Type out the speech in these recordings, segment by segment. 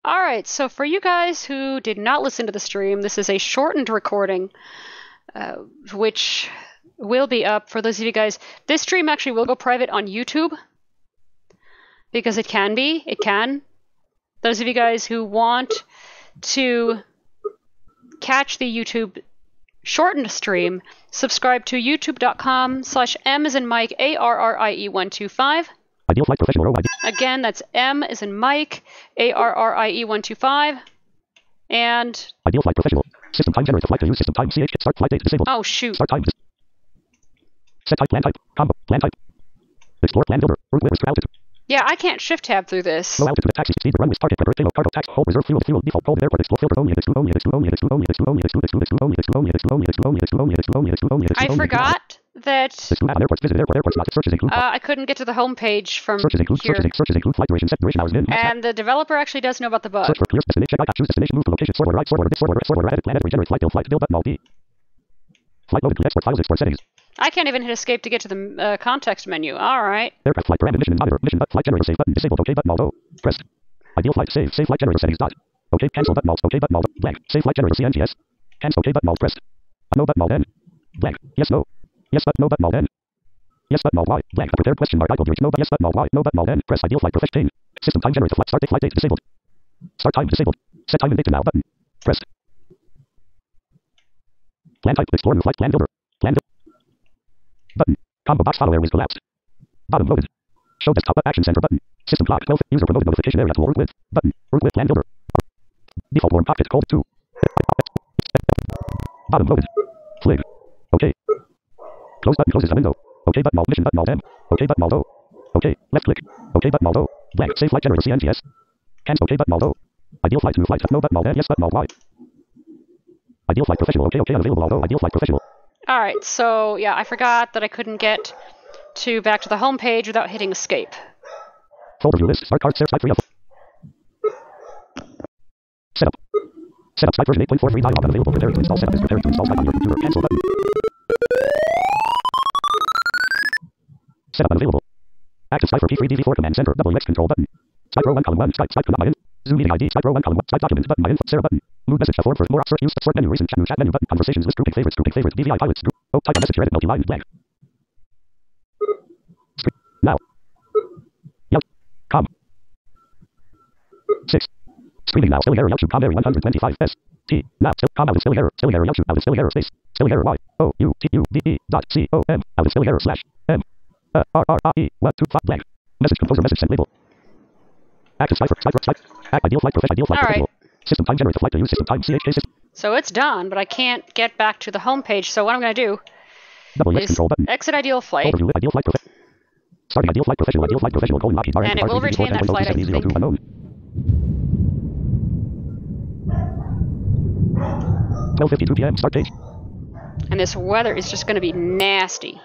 Alright, so for you guys who did not listen to the stream, this is a shortened recording, which will be up for those of you guys. This stream actually will go private on YouTube, because it can. Those of you guys who want to catch the YouTube shortened stream, subscribe to youtube.com/M as in Mike, ARRIE125. Ideal flight professional row ID. Again, that's M as in Mike, ARRIE125. And Ideal flight professional. System time generator flight to use system time CH start flight date disabled. oh shoot. Start time. Set type plan type. Combo plan type. Explore plan builder. Route winners to altitude. Yeah, I can't shift tab through this. Low altitude taxi speed runway target prepare payload cargo tax hold reserve fuel default cold airport explore filter only exclude only exclude only exclude only exclude only exclude only exclude only exclude only exclude only exclude only exclude only exclude only exclude I forgot that airports visit airports not searches include I couldn't get to the home page from searches include here. searches include flight duration set duration hours min And the developer actually does know about the bug. search for clear destination I choose destination move to location forward right forward edit plan regenerate flight bill button alt D flight loaded export files export settings. I can't even hit escape to get to the context menu. Alright. Aircraft flight parameter mission monitor mission flight generator save button disabled OK button although pressed. Ideal flight save flight generator settings dot. OK cancel button alt OK button alt blank save flight generator CNTS cancel OK button alt pressed. No button alt N blank yes no no button alt N yes button alt Y blank prepared question mark icon reach no but yes button alt Y no button alt N press ideal flight profession system time generator flight date disabled start time disabled set time and date to now button pressed. Plan type explore new flight plan builder plan button combo box follow airways collapsed bottom loaded show desktop action center button system clock 12 user promoted notification area tool route width button route width plan builder default warm cockpit cold 2 bottom loaded flig okay close button closes a window okay button alt mission button alt M okay button alt O okay left click okay button alt O blank save flight generator CNTS cancel okay button alt O ideal flight new flight no button alt N yes button alt Y ideal flight professional okay unavailable alt O ideal flight professional. Alright, so yeah, I forgot that I couldn't get to back to the home page without hitting escape. Folder view list start card save site 3 of setup site version 8.43 dialog unavailable prepared to install setup is prepared to install site on your computer cancel button setup unavailable active Skype for P3DV4 command center WX control button Skype row 1 column 1 Skype command my Zoom meeting ID Skype row 1 column 1 Skype documents button my info Sarah button mood message form for more sort use sort menu recent chat menu button conversations list grouping favorites DVI pilots group oh type a message edit multi-line blank now yelp com 6 streaming now still error YouTube com error 125 s t now still com out of still error YouTube out of still error space still error y o u t u d e dot c o m out of still error slash m r r I e 125 blank message composer message sent label active Skype ideal flight professional system time generator flight to use system time CHK system. So it's done, but I can't get back to the home page. So what I'm going to do is control button. Exit ideal flight. Overview, ideal flight starting ideal flight professional colon lockheed and it will retain that flight, I think. Unknown. 12:52 p.m. start date. And this weather is just going to be nasty.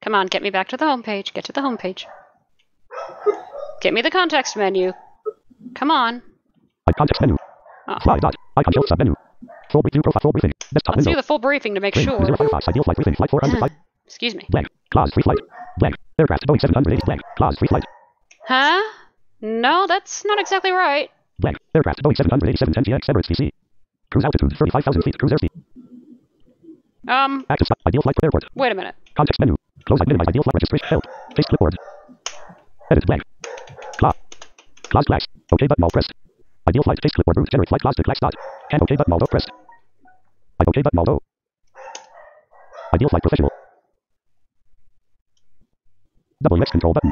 Come on, get me back to the home page. Get to the home page. Get me the context menu. Come on. Context menu. Fly dot. Icon shelf sub menu. Full briefing profile. Full briefing. Desktop Let's window. do the full briefing to make sure. Firefox. Ideal flight briefing. Flight 405. Excuse me. Blank. Clause free flight. Blank. Aircraft Boeing 780. Blank. Clause free flight. Huh? No, that's not exactly right. Blank. Aircraft Boeing 787 10GX Emirates VC. Cruise altitude 35,000 feet. Cruise airspeed. Active ideal flight for airport. Wait a minute. Context menu. Close and minimize ideal flight registration. Help. Face clipboard. Edit blank. Clause clax. OK button all pressed. Ideal flight face clipboard route generate flight clause to clax dot. And OK button all pressed. OK button all ideal flight professional. WX control button.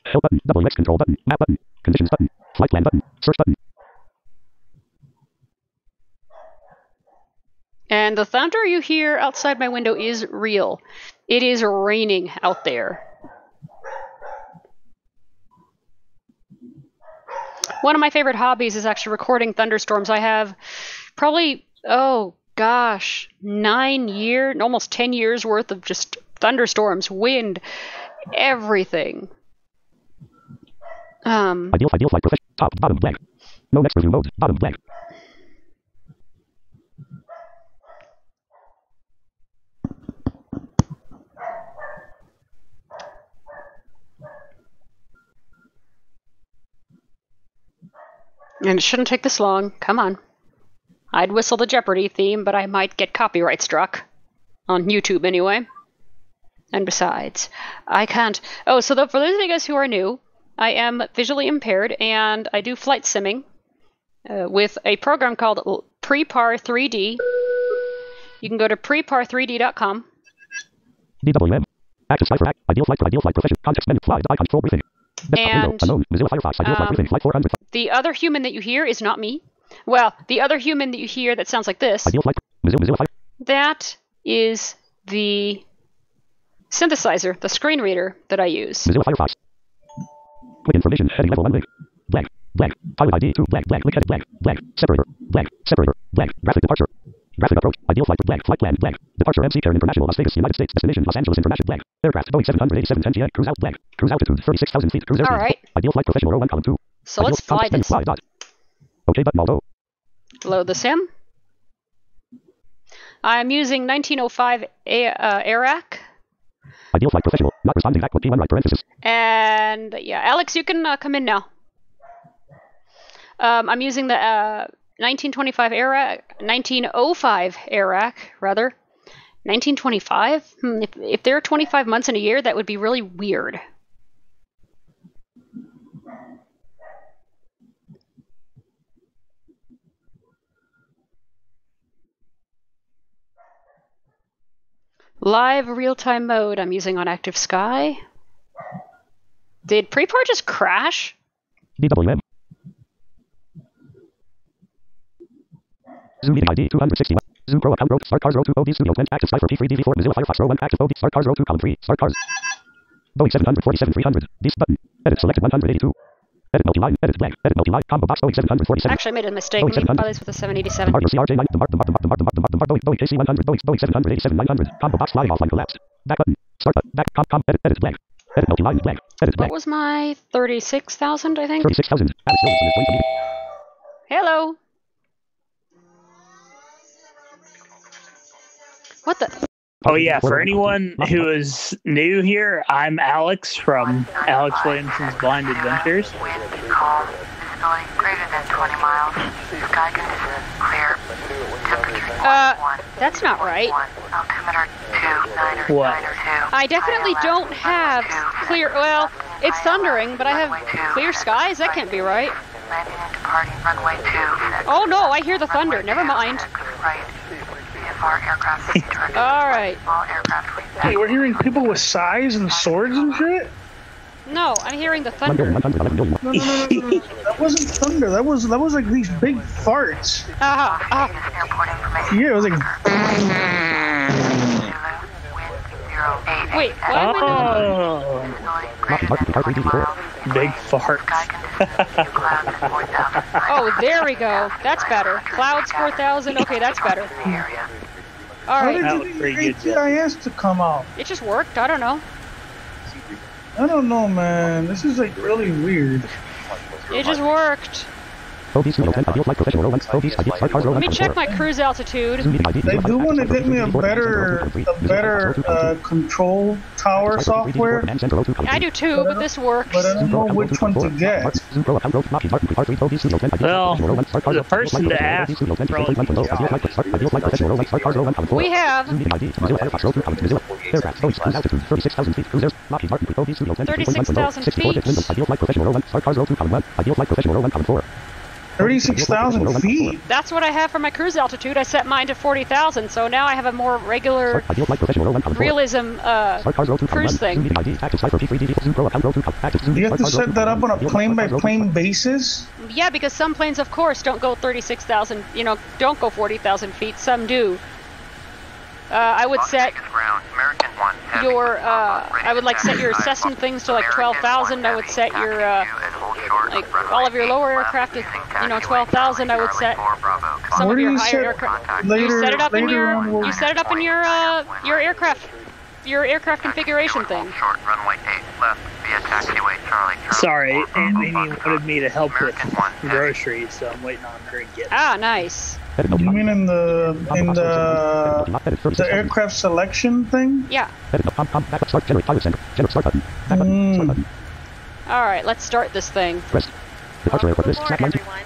Help button. WX control button. Map button. Conditions button. Flight plan button. Search button. And the thunder you hear outside my window is real. It is raining out there. One of my favorite hobbies is actually recording thunderstorms. I have probably, oh gosh, 9 years, almost 10 years worth of just thunderstorms, wind, everything. Ideal flight profession. Top, bottom blank. No next review mode. Bottom blank. And it shouldn't take this long. Come on. I'd whistle the Jeopardy theme, but I might get copyright struck. On YouTube, anyway. And besides, I can't... Oh, so for those of you guys who are new, I am visually impaired, and I do flight simming with a program called Prepar3D. You can go to prepar3d.com. DWM. Active Sniper Act. Ideal flight profession. Context menu. Flight. Icon control briefing. And unknown. Mozilla Firefox. Ideal flight briefing. Flight 400. The other human that you hear is not me. Well, the other human that you hear that sounds like this. Ideal flight. Mozilla Fire. That is the synthesizer, the screen reader that I use. Mozilla Firefox. Quick information. Heading level 1 link. Blank. Blank. Pilot ID 2. Blank. Blank. Link heading. Blank. Blank. Separator. Blank. Separator. Blank. Graphic departure. Graphic approach. Ideal flight. Blank. Flight plan. Blank. Departure MC Karen International. Las Vegas, United States. Destination Los Angeles International. Blank. Aircraft. Boeing 787 10 Cruise out. Blank. Cruise altitude 36,000 feet. Cruise airspeed. All right. Ideal flight professional. Row 1 column 2. So let's fly this. Fly dot. Okay, button although. Load the sim. I'm using 1905 AIRAC. Ideal flight professional. Not responding back with P1 right parenthesis. And yeah, Alex, you can come in now. I'm using the 1925 AIRAC, 1905 AIRAC, rather. 1925? If there are 25 months in a year, that would be really weird. Live real-time mode I'm using on Active Sky. Did Prepar just crash? DWM. Zoom meeting ID 261. Zoom Pro account row. Start cars row 2 OD studio 20. Active Sniper P3DV4 Mozilla Firefox row 1. Active OD. Start cars row 2 column 3. Start cars. Boeing 747 300. This button. Edit selected 182. Edit multi-line. Edit blank. Edit multi-line. Combo box Boeing 747. Actually, I made a mistake. Let me try this with a 787. Mark CRJ9. The mark Boeing KC 100. Boeing 787 900. Combo box flying offline collapsed. Back button. Start button. Back. Edit blank. Edit multi-line blank. Edit blank. What was my 36,000, I think? 36,000. Hello. What the? Oh yeah, for anyone who is new here, I'm Alex from Alex Williamson's Blind Adventures. Wind calm, visibility greater than 20 miles, sky conditions clear, temperature 1. That's not right. Altimeter 2, What? 9 I definitely don't have clear, well, it's thundering, but I have clear skies? That can't be right. Landing and departing runway 2. Oh no, I hear the thunder, never mind. Right. VFR aircraft safety director. Alright. All aircraft wing Hey, we're hearing people with sais and swords and shit? No, I'm hearing the thunder. No. That wasn't thunder. That was like these big farts. Airport information. Yeah, it was like... Wait, what am I doing? Big fart. Oh, there we go. That's better. Clouds 4,000. Okay, that's better. How Alright. That did was you pretty get good, ATIS to come out? It just worked. I don't know. I don't know, man. This is like really weird. It just worked. Let me check my cruise altitude. They do want to get me a better control tower software, I do too, but this works. but I don't know which one to get. Well, the person to ask probably We have 36,000 feet. 36,000 feet. That's what I have for my cruise altitude. I set mine to 40,000, so now I have a more regular realism cruise thing. Do you have to set that up on a plane-by-plane basis? Yeah, because some planes, of course, don't go 36,000, don't go 40,000 feet. Some do. I would set your, I would set your Cessna things to 12,000. I would set your, all of your lower aircraft to, 12,000. I would set some Where of do your you higher set aircraft. later- You set it up in later your, on, you set it up in your aircraft configuration thing. Sorry, Aunt Mimi wanted me to help with groceries, so I'm waiting on her to get. Ah, nice. You mean in the aircraft selection thing? Yeah. All right, let's start this thing. Departure airport list. Welcome aboard, everyone.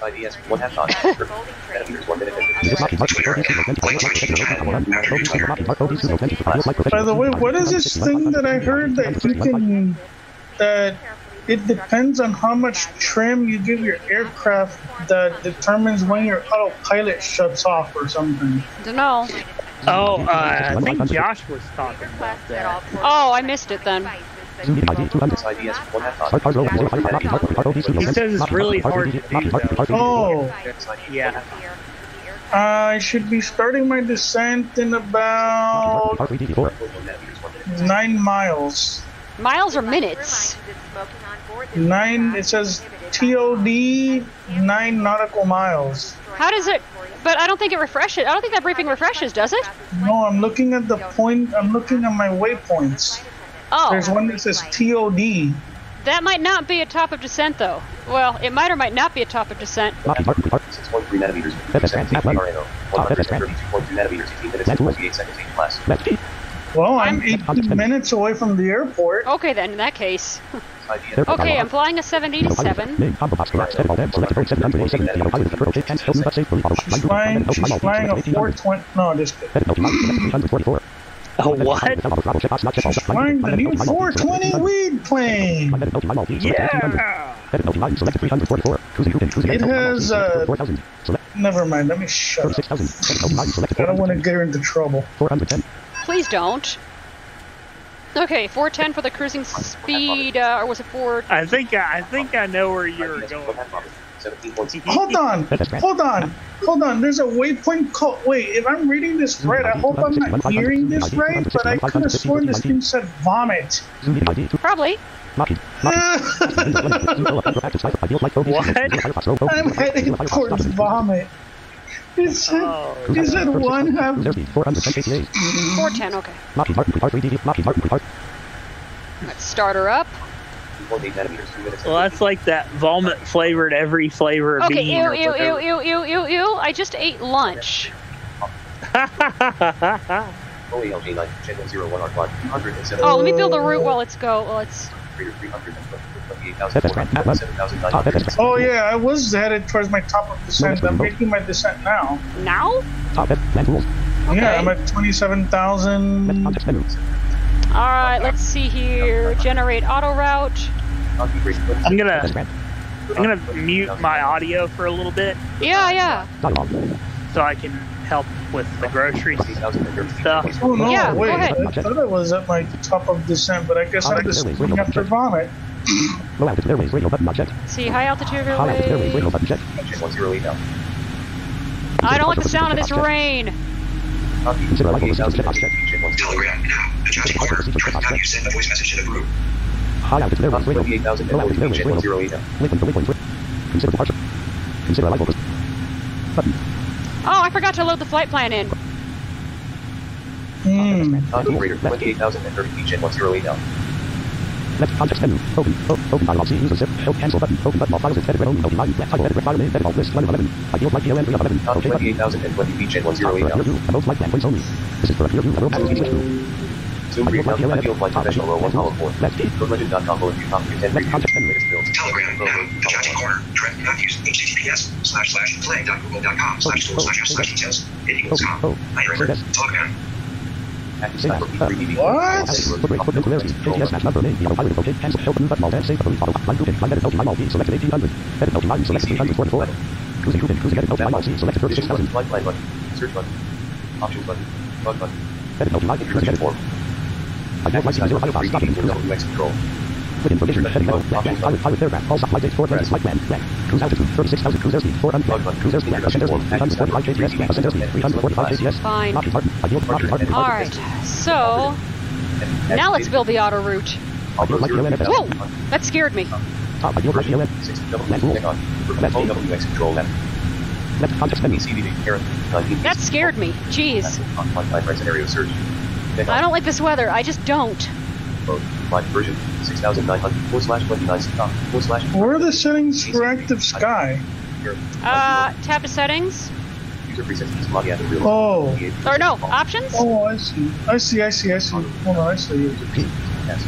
IDS 1 half knot. Meters 1 minute and 50 seconds. By the way, what is this thing that I heard that you can, that it depends on how much trim you give your aircraft that determines when your autopilot shuts off or something? Don't know. Oh, I think Josh was talking about that. Oh, I missed it then. He says it's really hard to do, though. Oh, Yeah. I should be starting my descent in about 9 miles. Miles or minutes? 9, it says TOD 9 nautical miles. How does it? But I don't think it refreshes. I don't think that briefing refreshes, does it? No, I'm looking at the point, I'm looking at my waypoints. Oh. There's one that says TOD. That might not be a top of descent, though. Well, it might or might not be a top of descent. 6.3 nanometers. 132.2 nanometers. 18 minutes and 28 seconds. 8 class. Well, I'm 18 minutes away from the airport. Okay, then, in that case. Okay, I'm flying a 787. She's flying a 420. No, just kidding. Oh, what? She's flying the new 420 weed plane. Yeah! It has, never mind, let me shut up. I don't want to get her into trouble. Please don't. Okay, 410 for the cruising speed, or was it 4? I think I know where you're going. Hold on. There's a waypoint called. Wait, if I'm reading this right, I hope I'm not hearing this right, but I could have sworn this thing said vomit. Probably. What? I'm heading towards vomit. It said 1 half. 410, okay. Let's start her up. Well, that's like that vomit flavored every flavor of Okay, bean. ew. I just ate lunch. Oh, let me build a route while it's go. Well, it's. Oh yeah, I was headed towards my top of descent. I'm making my descent now. Now? Yeah, I'm at 27,000. Alright, let's see here. Generate auto route. I'm gonna mute my audio for a little bit Yeah. so I can help with the grocery stuff. Oh no, Yeah, wait, go ahead. I thought I was at my top of descent, but I guess I'm just going after vomit. See, high altitude relay. I don't like the sound of this rain. Telegram now. Adjusting order. Try to have you send a voice message to the group. Oh, I forgot to load the flight plan in. Operator 28,030 Chen 108 now. Left context menu. Open dialog. See user zip. Cancel button. Open button. File zip. Edit row. Left title. Edit file name. Edit all list. 111. Ideal flight PLN 311. Okay. 28,020 Chen 108 now. About flight plan points only. This is for a clear view. Row passing switch to. Zoom brief. Ideal flight professional row 1 column 4. GoLegend.com. If you copy 10 Left context menu. Telegram now. Adjusting corner. Direct not use https://play.google.com/tool/s/details. It equals com. Item. Telegram. What? Footprint clearance. ATS match number name. Pilot okay. Cancel. Open button. Alt save button. Follow. Line grouping. Line edit. LTI C. Selected 1800. Edit LTI. Select 344. Cruising grouping. Cruising edit. LTI C. Selected 36,000. Flight plan button. Search button. Options button. Bug button. Edit LTI. Cruising edit. Ideal flight 0 5 stop. UX control. With information. Heading level. Pilot paragraph. All stop flight date. 4 planes. Flight plan. Cruise altitude. 36,000. Cruise airspeed. 400. Cruise airspeed. Ascend airspeed. 345 kts. Ascend airspeed. 345 kts. Fine. Lockheed Martin. Ideal. Lockheed Martin. Alright, so. Now let's build the auto route. Ideal flight PLN. Whoa! That scared me. Top ideal flight PLN. UX control left. Left context menu. That scared me. Jeez. Scenario search. I don't like this weather. I just don't. Flight version 6,900/29 Where are the settings for active sky? Tab to settings. User presets log at the real. Oh. Or no, options? Oh, I see. Hold on, I see. Yes.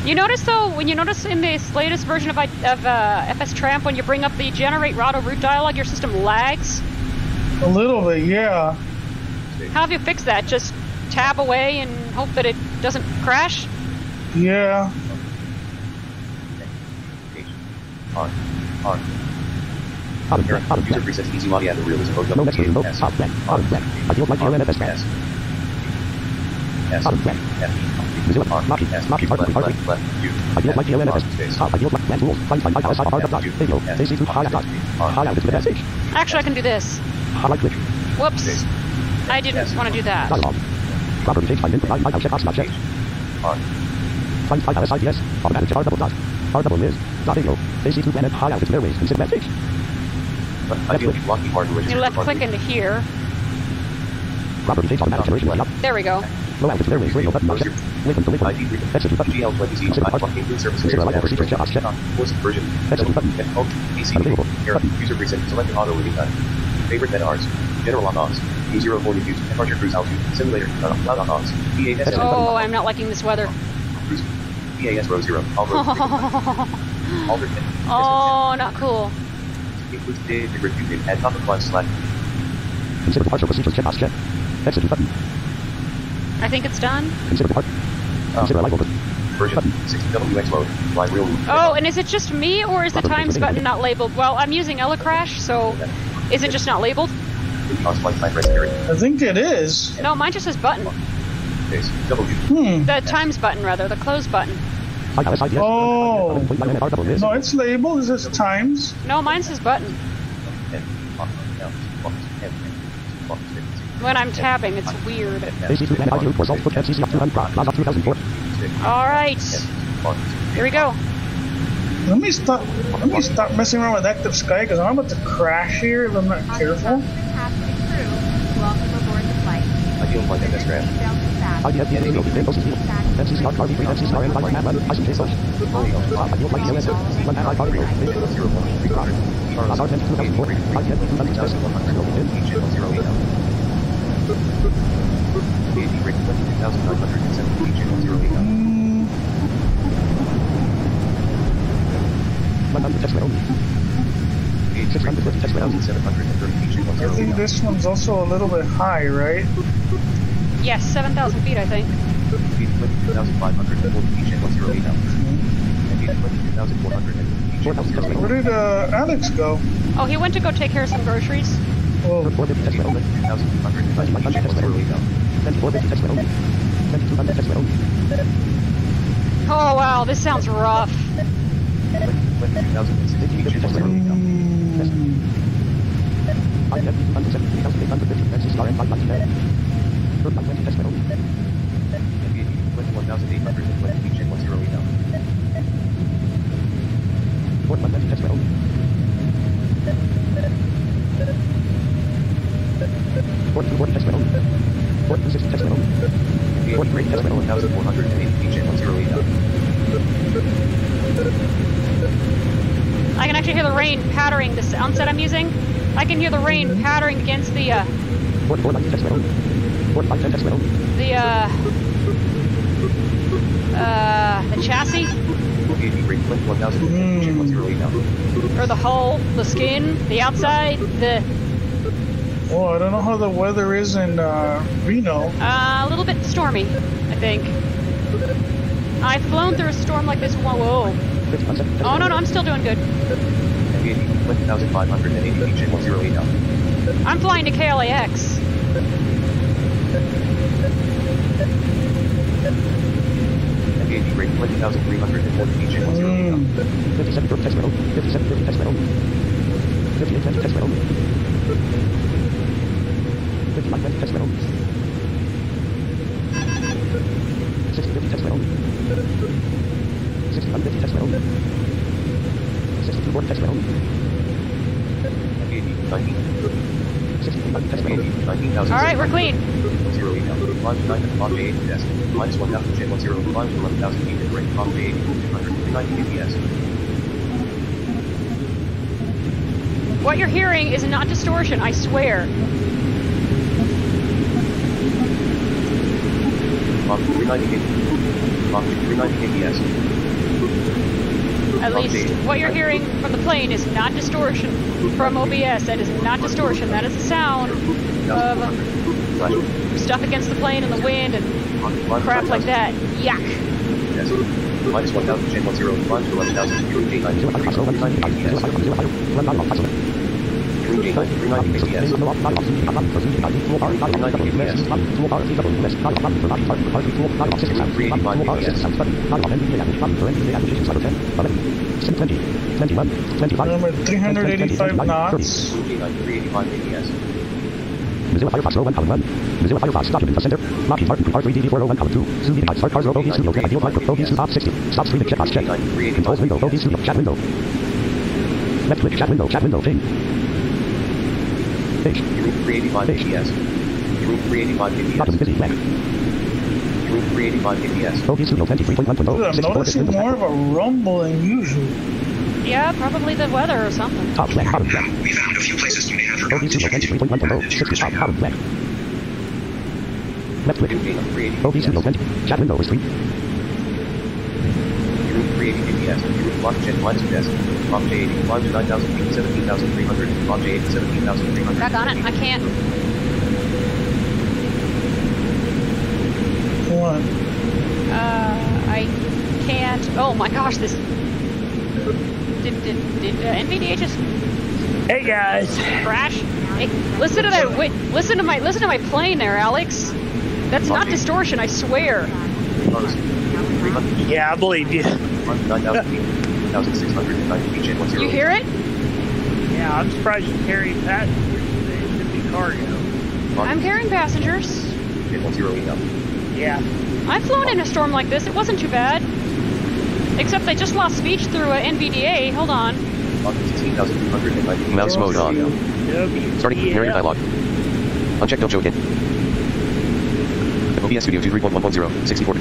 You notice though, when you notice in this latest version of FS Tramp, when you bring up the generate auto route dialog, your system lags. A little bit, yeah. How have you fixed that? Just tab away and hope that it doesn't crash? Yeah. On. User presets easy money at the real is No next version, no. Stop, black. Bottom, black. I feel like you're an FS Tramp. Bottom, black. Zero, Maki, Maki, hard, hard, hard. I feel like you're an FS. Stop, I feel like plant rules. Find, hard, dot, video, AC to high, dot. High out is the message. Actually, I can do this. Highlight glitch. Whoops. I didn't want to do that. Dialog. Property change find input, I check box not checked. Find ILS, automatic check, R double dot. R double is, dot video, AC to planet, high out is airways, consider message. You left click into here. Property change automatic generation right up. There we go. Low out is airways, radio button not checked. Link to link. Exit button. Consider part. Consider like procedure check box check. Exit button. Unavailable. User preset selected auto living time. Favorite NRs. General on OS. U040 use. Departure cruise altitude. Simulator. Cloud on OS. PAS. Oh, I'm not liking this weather. Cruise. PAS row 0. All row 3. Alternate. Oh, not cool. Includes data review at top of class slash. Consider departure procedures check box check. Exit button. I think it's done. Consider depart. Consider alive over. Version 60WX mode. Live real. Oh, and is it just me, or is the times button not labeled? Well, I'm using Crash, so is it just not labeled? I think it is. No, mine just says button. The times button, rather, the close button. Oh. No, it's labeled. It says times. No, mine says button. When I'm tabbing, it's weird. Alright. Here we go. Let me stop messing around with Active Sky because I'm about to crash here if I'm not careful. Welcome aboard the flight. I feel like a best grab. I think this one's also a little bit high, right? Yes, 7,000 feet, I think. Where did Alex go? Oh, he went to go take care of some groceries. Oh. Oh wow, this sounds rough. I can actually hear the rain pattering the sound set I'm using. I can hear the rain pattering against the chassis. Or the hull, the skin, the outside, the... Oh, I don't know how the weather is in Reno. A little bit stormy, I think. I've flown through a storm like this. Whoa. Oh, no, I'm still doing good. I'm flying to KLAX. Alright, we're clean. What you're hearing is not distortion, I swear. 390 kbs. At least what you're hearing from the plane is not distortion from OBS. That is not distortion. That is the sound of stuff against the plane and the wind and crap like that. Yuck. Yes. Minus 1000, chain 10, climb to 11,000, Drew J9, 390 kbs. Drew J9, 390 kbs. 390 kbs. 385 kbs. Number 385 knots. Drew J9, 385 kbs. Mozilla Firefox row 1 column 1. Mozilla Firefox document center. Lockheed Martin R3DD 401 column 2. Zoom in start cars row OB studio ideal micro OB stop 60. Stop streaming checkbox check. Controls window OB studio chat window. Left click chat window ping. Page. 385 kbs. 385 kbs. Document busy blank. 385 kbs. OB studio 23.1.0. I'm noticing more of a rumble than usual. Yeah, probably the weather or something. Top blank bottom blank. We found a few places you may have OB forgotten to studio check into. 23.1.0. 60 top bottom blank. Left click. OB studio 20. Chat window is 3. 380 kbs. Lock jet minus gas. Lock J80. Climb to 9,000 feet, 17,300. Lock J80, 17,300. Back on it. I can't. What? I can't. Oh my gosh, this. Did NVDA just Hey guys. crash? Hey, listen to that. Wait, listen to my plane there, Alex. That's not distortion, I swear. Yeah, I believe you. 9,000 feet, 1,690 feet, jet 10. You hear it? Yeah, I'm surprised you carry passengers. They should be cargo. I'm carrying passengers. Jet 10 email. Yeah. I've flown in a storm like this. It wasn't too bad. Except I just lost speech through NVDA. Hold on. 16,290 feet. Mouse mode on. Starting narrator dialog. Uncheck don't show again. OBS Studio 231.1.0 64.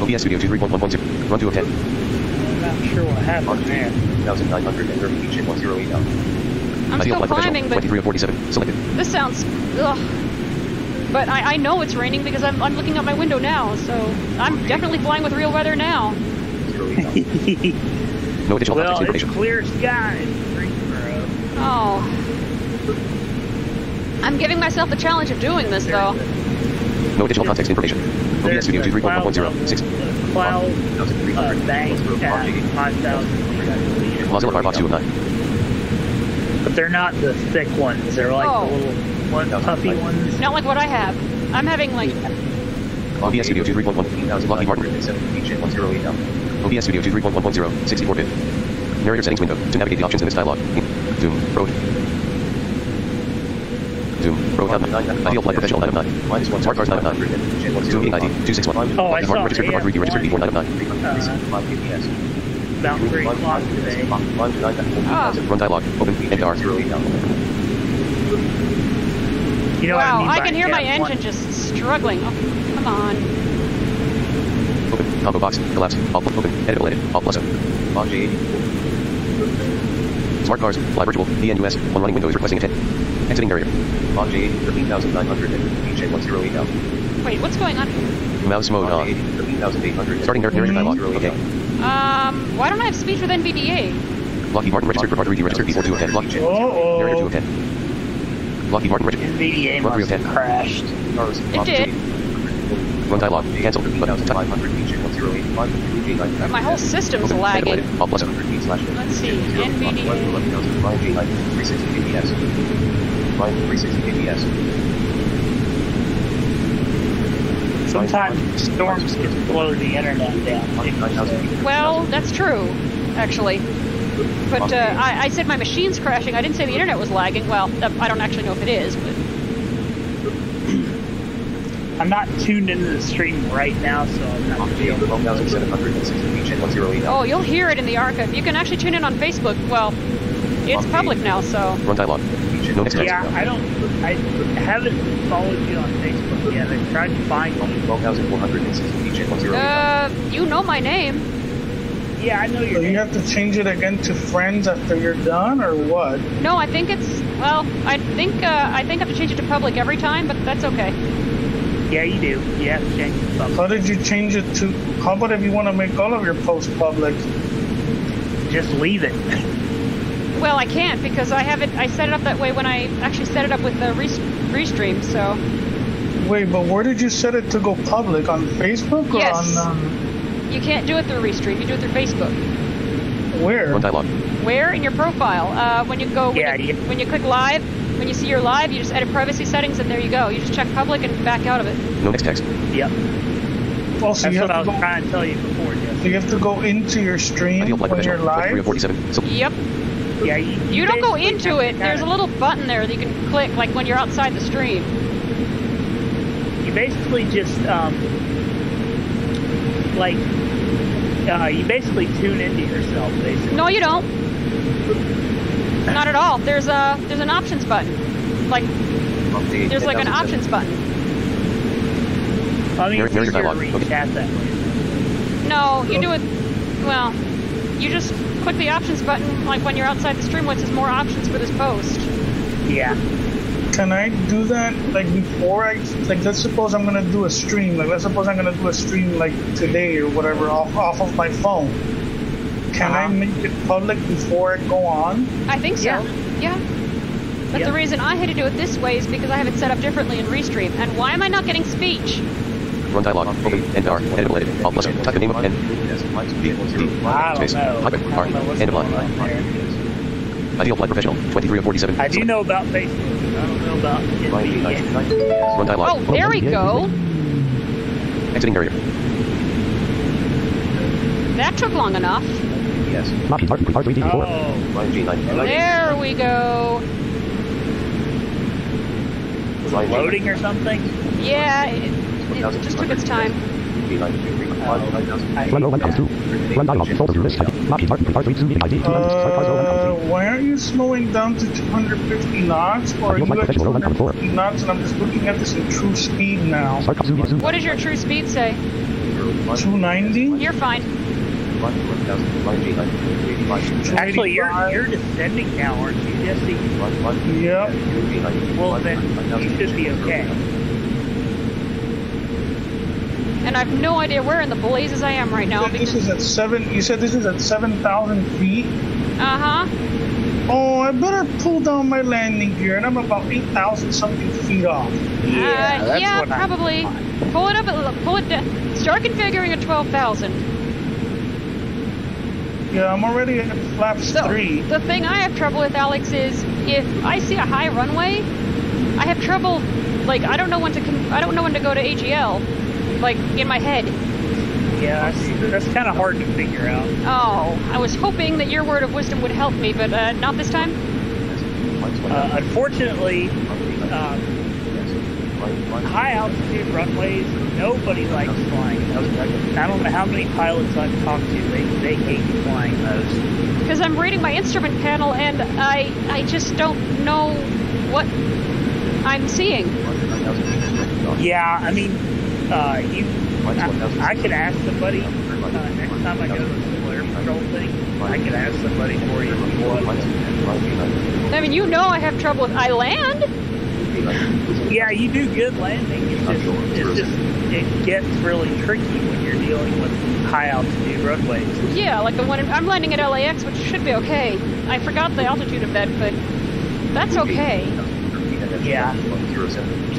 OBS Studio 231.1.0 run to 10. I'm not sure what happened there. 2,930 feet, jet 10 email. I'm Ideal still flight climbing, professional. but 23 of 47 selected. this sounds. Ugh. But I know it's raining because I'm looking out my window now, so I'm definitely flying with real weather now. 0 email. No additional Well, context it's information. clear skies in Greensboro. Oh. I'm giving myself the challenge of doing this, though. No additional context information. OBS Studio 231.1.0 6. Cloud bank at 5,000 feet. Mozilla Firefox 209. But they're not the thick ones. They're like Oh. the little puffy ones. Not like what I have. I'm having like. OBS Studio 231.1. Lockheed Martin. 7 feet, jet 10 email. OBS Studio 231.1.0 64-bit. Narrator settings window to navigate the options in this dialog. Zoom. Road. Zoom. Road out 9. Ideal flight professional 9 of 9. Minus 1. Smart cars 9 of 9. Zoom meeting ID 261. Oh, I Lockheed saw Martin registered for it. car 3D registered before 9 of 9. 365 kbs. About 3 o'clock today. Climb to 9,000. Run dialog. Open. NR. 0 email. You know what Wow, I mean I by can hear my Cat one? engine just struggling. Oh, come on. Open. Combo box. Collapse. Alt. Open. Editable edit. Alt plus. Lock J80. Smart cars. Fly virtual. DNUS. One running window is requesting a 10. Exiting narrator. Lock J80. 13,900 feet, jet 10 email. Wait, what's going on? Mouse mode Lock on. J80. 13,800. Starting narrator dialog. Okay. Why don't I have speech with NVDA? Lockheed Martin registered for car 3D registered before 2 of 10. Lockheed. Narrator 2 Uh-oh. of 10. Lockheed Martin registered. NVDA Run 3 must of 10. have crashed. It did. Run dialog. Cancel. Button. 500 feet, jet 1085. But my whole system's lagging. Alt plus. Let's see. NVDA. 360 kbs. 360 kbs. Sometimes storms can slow the internet down. 9,000 feet. Well, that's true, actually. But I said my machine's crashing. I didn't say the internet was lagging. Well, I don't actually know if it is, but. I'm not tuned into the stream right now, so I'm not feeling 12,760 feet, jet 10 email. Oh, you'll hear it in the archive. You can actually tune in on Facebook. Well, it's public now, so. Run dialog. No next text. Yeah, I haven't followed you on Facebook yet. I tried to find you. 12,460 feet, jet 10 email. You know my name. Yeah, I know So your you name. have to change it again to friends after you're done, or what? No, I think it's. Well, I think I have to change it to public every time, but that's okay. Yeah, you do. You have to change it to How public. did you change it to? How about if you want to make all of your posts public? Just leave it. Well, I can't because I have it. I set it up that way when I actually set it up with the restream. So Wait, but where did you set it to go public? On Facebook or Yes. on you can't do it through restream. You do it through Facebook. where? Run dialog. Where in your profile? When you go, when you click live, when you see your live, you just edit privacy settings, and there you go. You just check public and back out of it. No next text. Yep. Oh, so That's you what I have to was go. trying to tell you before, Jeff. So you have to go into your stream Ideal black when you're professional. live. 47. So Yep. Yeah, You don't go basically into have it. to There's a kinda- little button there that you can click, like when you're outside the stream. You basically just you basically tune into yourself, basically. No, you don't. Not at all. There's an options button. Like there's like an options button. I mean, it's Mirror easier to dialogue. reach Okay. chat that way. No, you do it. Well, you just click the options button, like when you're outside the stream, which says more options for this post. Yeah. Can I do that like before I like? Let's suppose I'm gonna do a stream. Like let's suppose I'm gonna do a stream like today or whatever off of my phone. Can I make it public before I go on? I think so. Yeah. But the reason I had to do it this way is because I have it set up differently in Restream. And why am I not getting speech? run dialog. Open. NR. Editable edit. Alt plus. Type the name of N. I don't Space. know. Hyphen. R. I don't know what's End of going line. on there. Ideal black professional. 23 of 47. I do know about Facebook. I don't know about NVDA. Run dialog. Oh, there we go. Exiting barrier. That took long enough. Yes. Copy. R3D4. Oh, Line G9. There we go. loading or something? Yeah, it just took its time. Run 01 Run dialog. Folder view list. Copy. R3 zoom meeting ID. 200. Why aren't you slowing down to 250 knots? Or are you at 250 knots and I'm just looking at this in true speed now? What does your true speed say? 290? You're fine. Actually, you're descending now, aren't you, Jesse? Yep. Well, then you should be okay. And I have no idea where in the blazes I am right now. This is at 7. You said this is at 7,000 feet? Uh-huh. Oh, I better pull down my landing gear, and I'm about 8,000 something feet off. Yeah, probably. Pull it up, pull it down. Start configuring at 12,000. Yeah, I'm already at flaps 3. The thing I have trouble with, Alex, is if I see a high runway, I have trouble. Like I don't know when to go to AGL, like in my head. Yeah, that's kind of hard to figure out. Oh, I was hoping that your word of wisdom would help me, but not this time. Unfortunately, high altitude runways, nobody likes flying those. I don't know how many pilots I've talked to, they hate flying those. Because I'm reading my instrument panel and I just don't know what I'm seeing. Yeah, I mean, I could ask somebody next time I go to the flare control thing. I could ask somebody for you if you want. I mean, you know I have trouble with I land. Yeah, you do good landing. It gets really tricky when you're dealing with high altitude runways. Yeah, like the one I'm landing at LAX, which should be okay. I forgot the altitude of that, but that's okay. Yeah,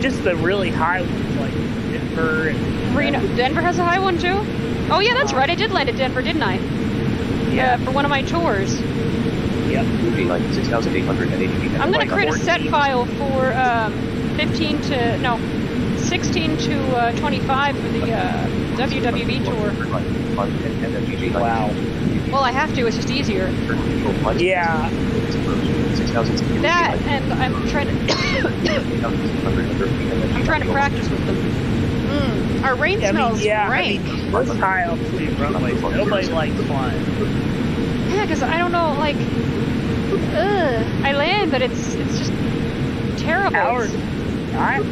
just the really high ones like Denver and Reno. Denver has a high one too? Oh yeah, that's right. I did land at Denver, didn't I? Yeah, for one of my tours. Yep. I'm gonna create a set file for 16 to 25 for the WWB tour. Wow. Well, I have to. It's just easier. Yeah. That and I'm trying to practice with them. Our rain smells rank. Most high altitude runways, nobody likes flying. Yeah, because I don't know, like, I land, but it's just terrible. Ours is kind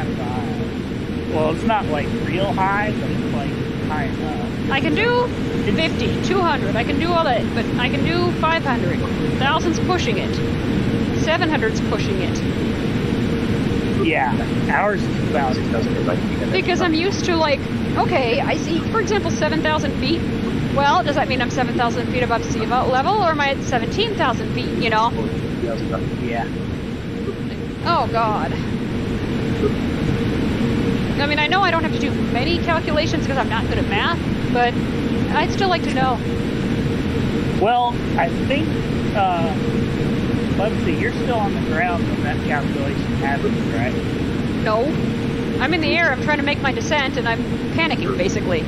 of high. Well, it's not like real high, but it's like high enough. I can do 50, 200, I can do all that, but I can do 500. 1,000's pushing it. 700's pushing it. Yeah, ours is about 6,090 Because I'm used to, like, okay, I see, for example, 7,000 feet. Well, does that mean I'm 7,000 feet above sea level, or am I at 17,000 feet, you know? yeah. Oh, God. I mean, I know I don't have to do many calculations because I'm not good at math, but I'd still like to know. Well, I think, let's see, you're still on the ground when that calculation happens, right? No. I'm in the air, I'm trying to make my descent, and I'm panicking, basically.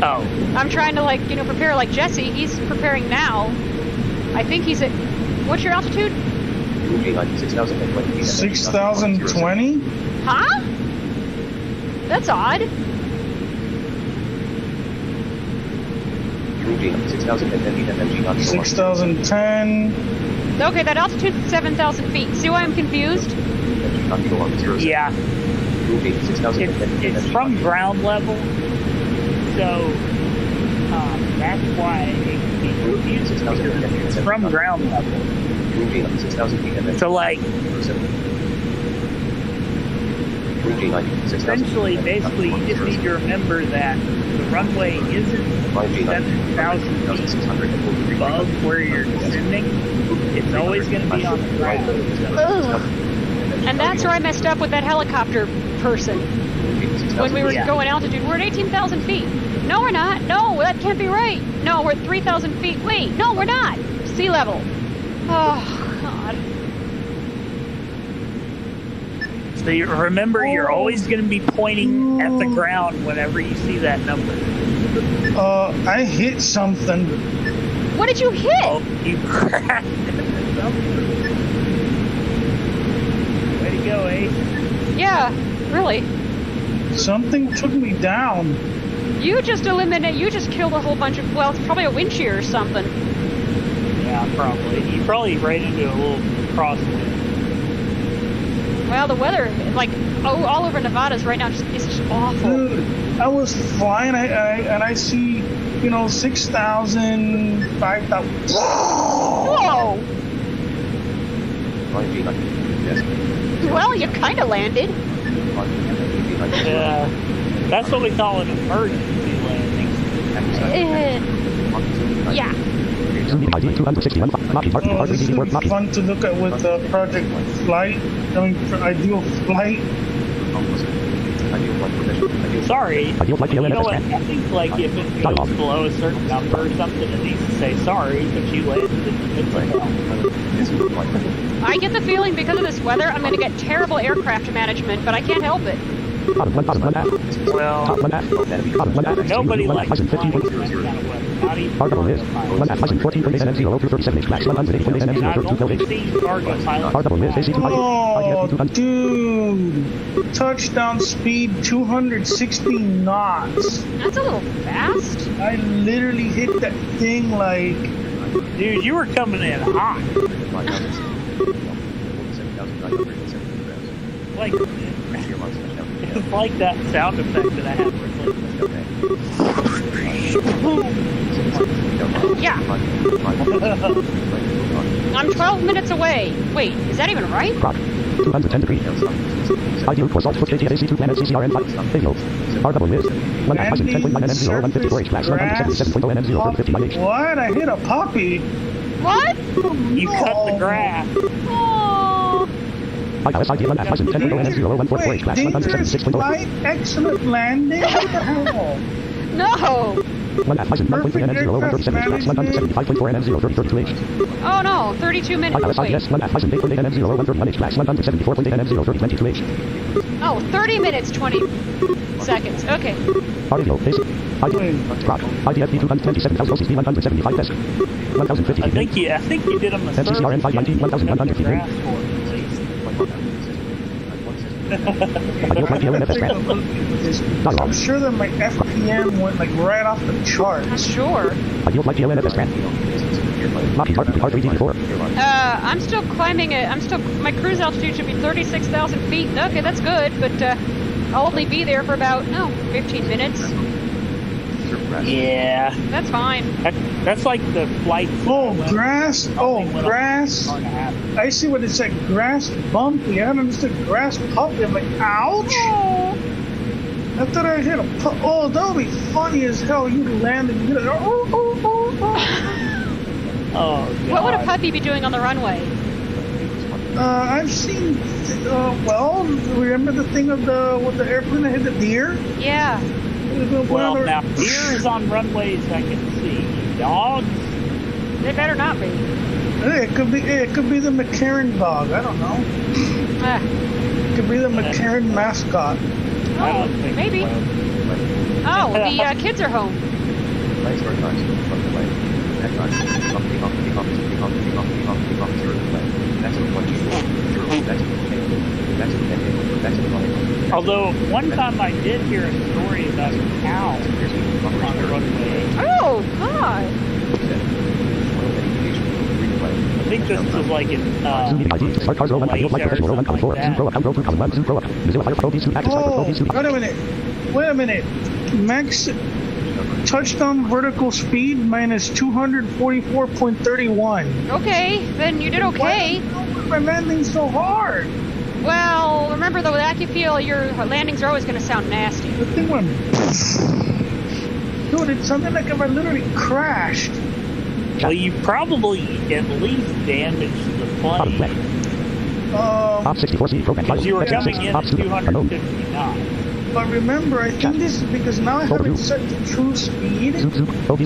Oh. I'm trying to, like, you know, prepare like Jesse. He's preparing now. I think he's at... What's your altitude? 6,020. 6,020? Huh? That's odd. 6,010. Okay, that altitude's 7,000 feet. See why I'm confused? Yeah. It's from ground level, so that's why it can be confusing, because it's from ground level. So, like, essentially, basically, you just need to remember that the runway isn't 7,000 feet above where you're descending. It's always going to be on the ground. Ugh. And that's where I messed up with that helicopter person. When we were going altitude, we're at 18,000 feet. No, we're not. No, that can't be right. No, we're at 3,000 feet. Wait, no, we're not. Sea level. Oh, God. So you remember, you're always going to be pointing at the ground whenever you see that number. I hit something. What did you hit? Oh, you crashed into something. Way to go, Ace. Yeah, really. Something took me down. You just killed a whole bunch of, well, it's probably a wind shear or something. Yeah, probably. You probably ran into a little crosswind. Well, the weather, like, all over Nevada's right now, is just awful. Dude, I was flying, and I see, you know, 6,000, 5,000. Whoa! Well, you kind of landed. Yeah. That's what we call an emergency landing. Yeah. Oh, this is fun to look at with Project Flight. I mean, Ideal Flight. Sorry. You know what? I think, like, if it goes below a certain number or something, it needs to say sorry, but you landed in the middle of I get the feeling because of this weather, I'm going to get terrible aircraft management, but I can't help it. Well, nobody likes flying in this kind of weather. Not even cargo pilots. And I've only seen cargo pilots. Oh, dude. Touchdown speed 260 knots. That's a little fast. I literally hit that thing like... Dude, you were coming in hot. Like, it's like that sound effect that I had Yeah. I'm 12 minutes away. Wait, is that even right? 210 degrees. Ideal for Salt Foot KTAC 2 planet CCRN 5. Payload. RW is 1,010.9 NM0 154 H class 177.0 NM0 for 51 H. What? I hit a poppy. What? You cut the grass. Oh. ILS ID 1,010.0 NM0 144 H class 176.0. Flight, excellent landing. What the hell? No. 1,001.3 NM0 137 H class 175.4 NM0 32 H. Oh no, 32 minutes. ILS Wait. IDS 1,008.8 NM0 131 H class 174.8 NM0 22 H. Oh, 30 minutes, 20 seconds. Okay. RAO basic. Drop. IDFB 227,000 OCD 175 desk. 1,050 I think you did them a service. MCCRN 519 1,100 feet. Grass for it, at least. I'm sure that my FPM went like right off the charts. Not sure. Ideal flight PLNFS grant. I'm still climbing it. My cruise altitude should be 36,000 feet. Okay, that's good, but I'll only be there for about, 15 minutes. Yeah. That's fine. That's like the flight. Oh, grass. Oh, grass. Hard to happen. I see what it said. Grass bumpy. I don't understand. Grass puppy. I'm like, ouch. Oh. I thought I hit a oh, that would be funny as hell. You land and you hit a Oh, God. What would a puppy be doing on the runway? I've seen, well, remember the thing of with the airplane that hit the deer? Yeah. Well, now, deer is on runways I can see. Dogs? They better not be. It could be the McCarran dog. I don't know. It could be the McCarran mascot. I don't think maybe. so. Oh, the kids are home. Although, one time I did hear a story about a cow on the runway. Oh, God. I think this was like in, Oh, wait a minute. Max touchdown vertical speed minus 244.31. Okay, then you did okay. Why is my landing so hard? Well, remember though, with AccuFeel, your landings are always going to sound nasty. The thing went... Dude, it sounded like if I literally crashed. Well, you probably at least damaged the plane. Because you were coming in at 250 knots. But remember, I think this is because now I have it set to true speed. So I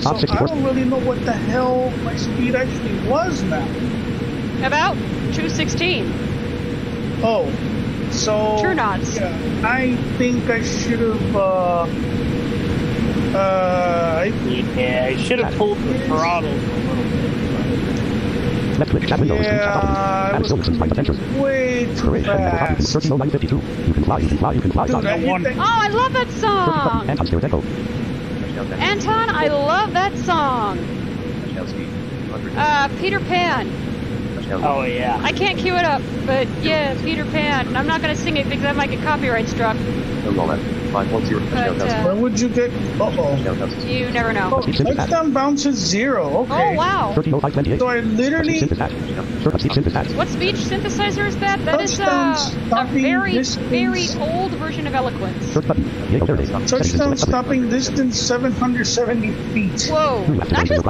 don't really know what the hell my speed actually was now. About 216. Oh, so... True knots. Yeah, I think I should have, yeah, I should have pulled the throttle a little bit. Yeah, it was way too fast. Dude, I hit that... Oh, I love that song! Anton, I love that song! Peter Pan. Oh, yeah. I can't cue it up, but yeah, Peter Pan. I'm not going to sing it because I might get copyright struck. But, Where would you get... Uh-oh. you never know. Oh, touchdown bounces 0. Okay. Oh, wow. So I literally... What speech synthesizer is that? That is a very, very old version of eloquence. Touchdown stopping distance 770 feet. Whoa. That was...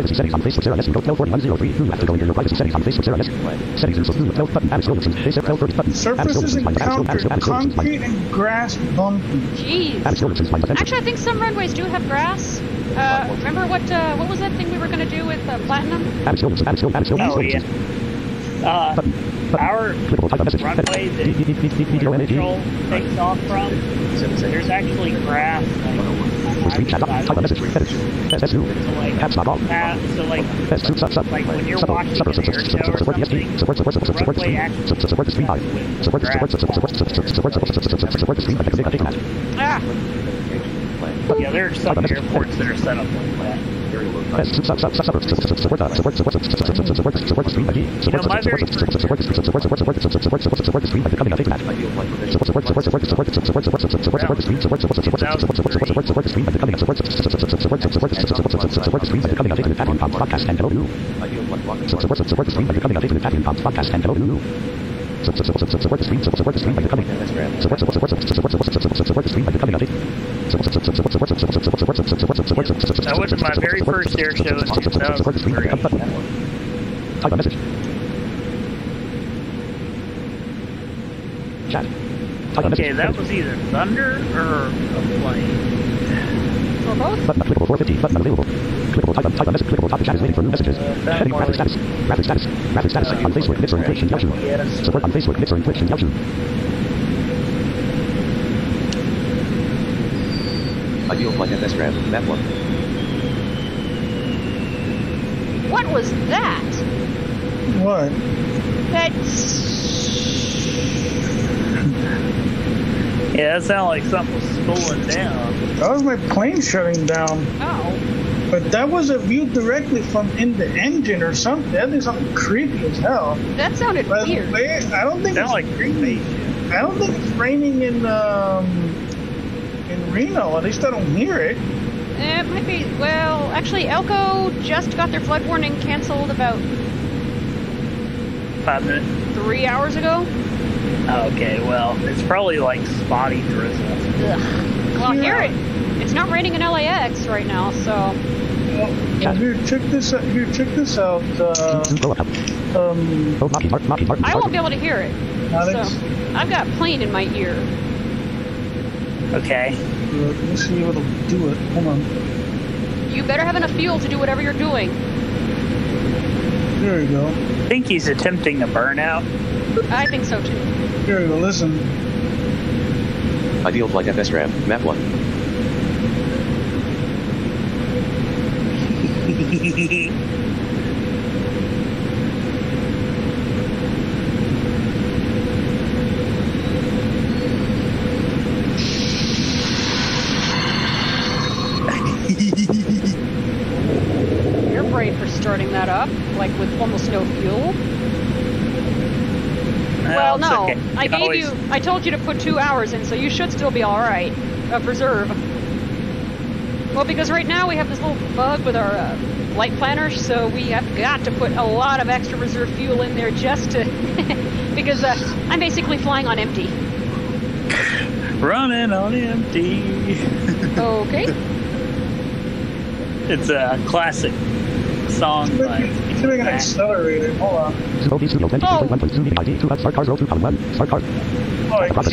Surfaces encountered concrete and grass bumpy. Jeez. Actually, I think some runways do have grass. Remember what was that thing we were going to do with Platinum? Oh, yeah. Our runway that Control takes off from, there's actually grass. Like when you're watching an air show or something, the runway actually yeah, there are some airports that are set up like that. You know, my very first I went to my very first air show in 2003. Okay, that was either thunder or a plane. Or both? Ideal flight FS Grab, map 1. What was that? What? Yeah, that sounded like something was spooling down. That was my plane shutting down. Oh. But that was a view directly from in the engine or something. That is something creepy as hell. That sounded By weird. the way, I don't think Sound like creepy. I don't think it's raining in Reno. At least I don't hear it. It might be. Well, actually, Elko just got their flood warning canceled about 5 minutes. 3 hours ago. Okay, well, it's probably like spotty drizzle. Ugh. Well, here it's not raining in LAX right now, so. Well, here, check this out. Here, check this out. I won't be able to hear it. Alex? So I've got plane in my ear. Okay. Let me see if it'll do it. Hold on. You better have enough fuel to do whatever you're doing. There we go. I think he's attempting a burnout. I think so too. Here we go. Listen. Ideal flight FSRAM, map 1. You're brave for starting that up, like with almost no fuel. Well, it's no. okay. I told you to put 2 hours in, so you should still be alright. Of reserve. Well, because right now we have this little bug with our light planner, so we have got to put a lot of extra reserve fuel in there just to... because I'm basically flying on empty. Running on empty. Okay. It's a classic song by... It's doing an accelerator. Hold on. Oh. Oh, I can't.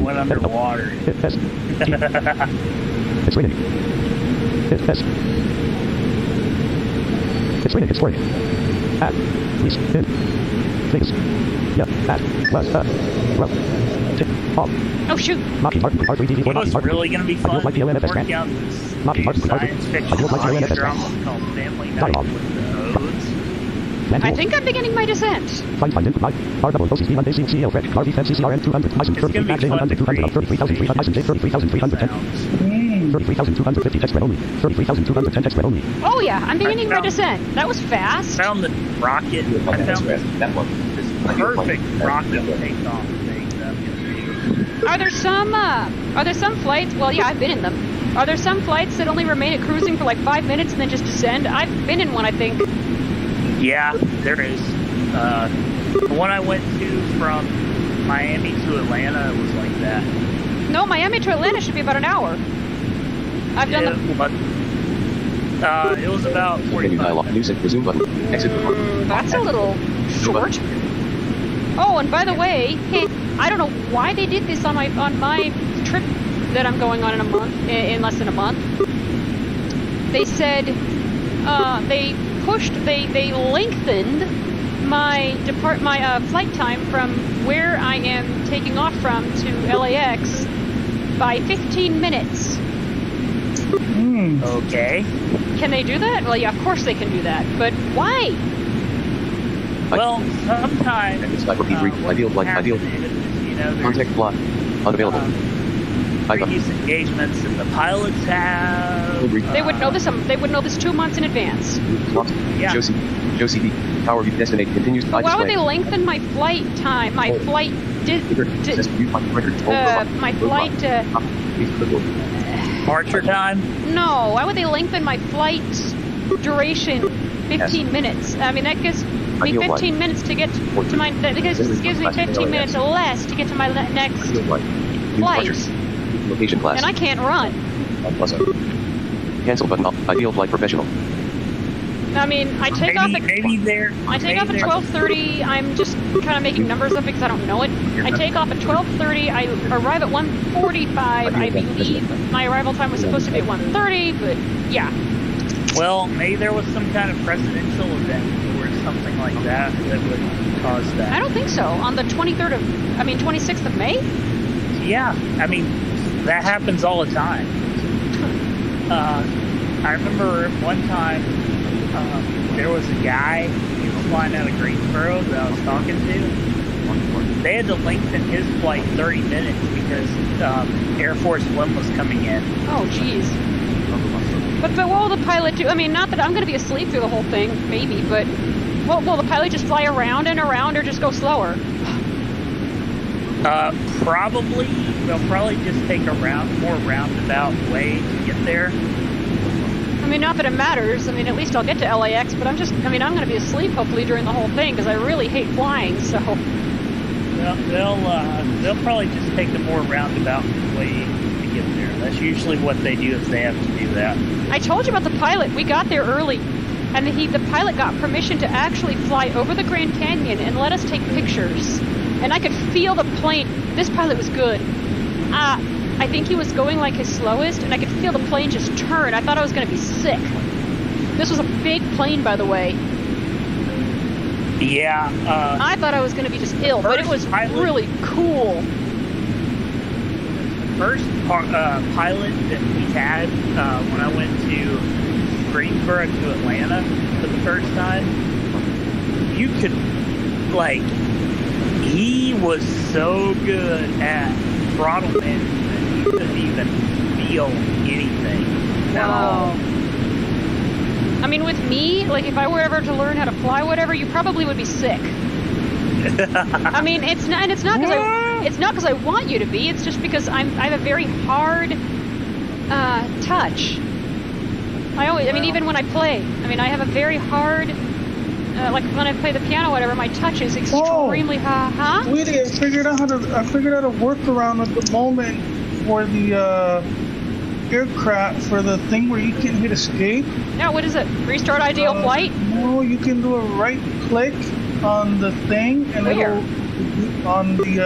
Went underwater. It's raining. It's raining. It's pouring. Please. Please. Yeah. Well. Off. Oh, shoot. It was really going to be fun working out this science fiction audio drama called Family Night with the Odes. I think I'm beginning my descent. It's going to be fun to create. Oh yeah, I'm beginning my descent. That was fast. I found the rocket. I found this perfect rocket takeoff thing. Are there some flights? Well, yeah, I've been in them. Are there some flights that only remain at cruising for like 5 minutes and then just descend? I've been in one, I think. Yeah, there is. The one I went to from Miami to Atlanta was like that. No, Miami to Atlanta should be about an hour. I've done them. But, it was about 45 minutes. Resume button. Exit button. That's a little short. Oh, and by the way, hey, I don't know why they did this on my trip that I'm going on in a month, in less than a month. They said they lengthened my flight time from where I am taking off from to LAX by 15 minutes. Okay. Can they do that? Well, yeah, of course they can do that. But why? Well, sometimes ideal flight. Ideal. Contact block. Unavailable. Previous engagements that the pilots have. They would know this. They would know this 2 months in advance. Yeah. Josie, power destinate continues. But why would they lengthen my flight time? My flight departure time? No. Why would they lengthen my flight duration 15 minutes? I mean, that gives me 15 minutes to get to my. That gives me 15 minutes or less to get to my next flight. Location class. And I can't run. Cancel button. Ideal flight professional. I mean, I take off at 12:30. I'm just kind of making numbers up because I don't know it. I take off at 12:30. I arrive at 1:45. I believe my arrival time was supposed to be at 1:30, but yeah. Well, maybe there was some kind of precedential event or something like that that would cause that. I don't think so. On the 26th of May? Yeah, I mean, that happens all the time. I remember one time there was a guy, he was flying out of Greensboro that I was talking to, they had to lengthen his flight 30 minutes because Air Force One was coming in. Oh, jeez. But what will the pilot do? I mean, not that I'm going to be asleep through the whole thing, maybe, but will the pilot just fly around and around or just go slower? Probably. They'll probably just take a more roundabout way to get there. I mean, not that it matters. I mean, at least I'll get to LAX, but I'm going to be asleep hopefully during the whole thing because I really hate flying, so. They'll probably just take a more roundabout way to get there. That's usually what they do if they have to do that. I told you about the pilot. We got there early, and the pilot got permission to actually fly over the Grand Canyon and let us take pictures. And I could feel the plane. This pilot was good. I think he was going like his slowest, and I could feel the plane just turn. I thought I was going to be sick. This was a big plane, by the way. Yeah. I thought I was going to be just ill, but it was really cool. First pilot that we had when I went to Greensboro to Atlanta for the first time, you could, like, he was so good at throttle management, you couldn't even feel anything at all. I mean, with me, like, if I were ever to learn how to fly, whatever, you probably would be sick. I mean, it's not because I want you to be. It's just because I have a very hard touch. I mean, even when I play, I mean, I have a very hard. Like when I play the piano, whatever, my touch is extremely high. Sweetie, I figured out a workaround at the moment for the aircraft for the thing where you can hit escape. Yeah, what is it? Restart ideal flight? No, you can do a right click on the thing and it'll on the.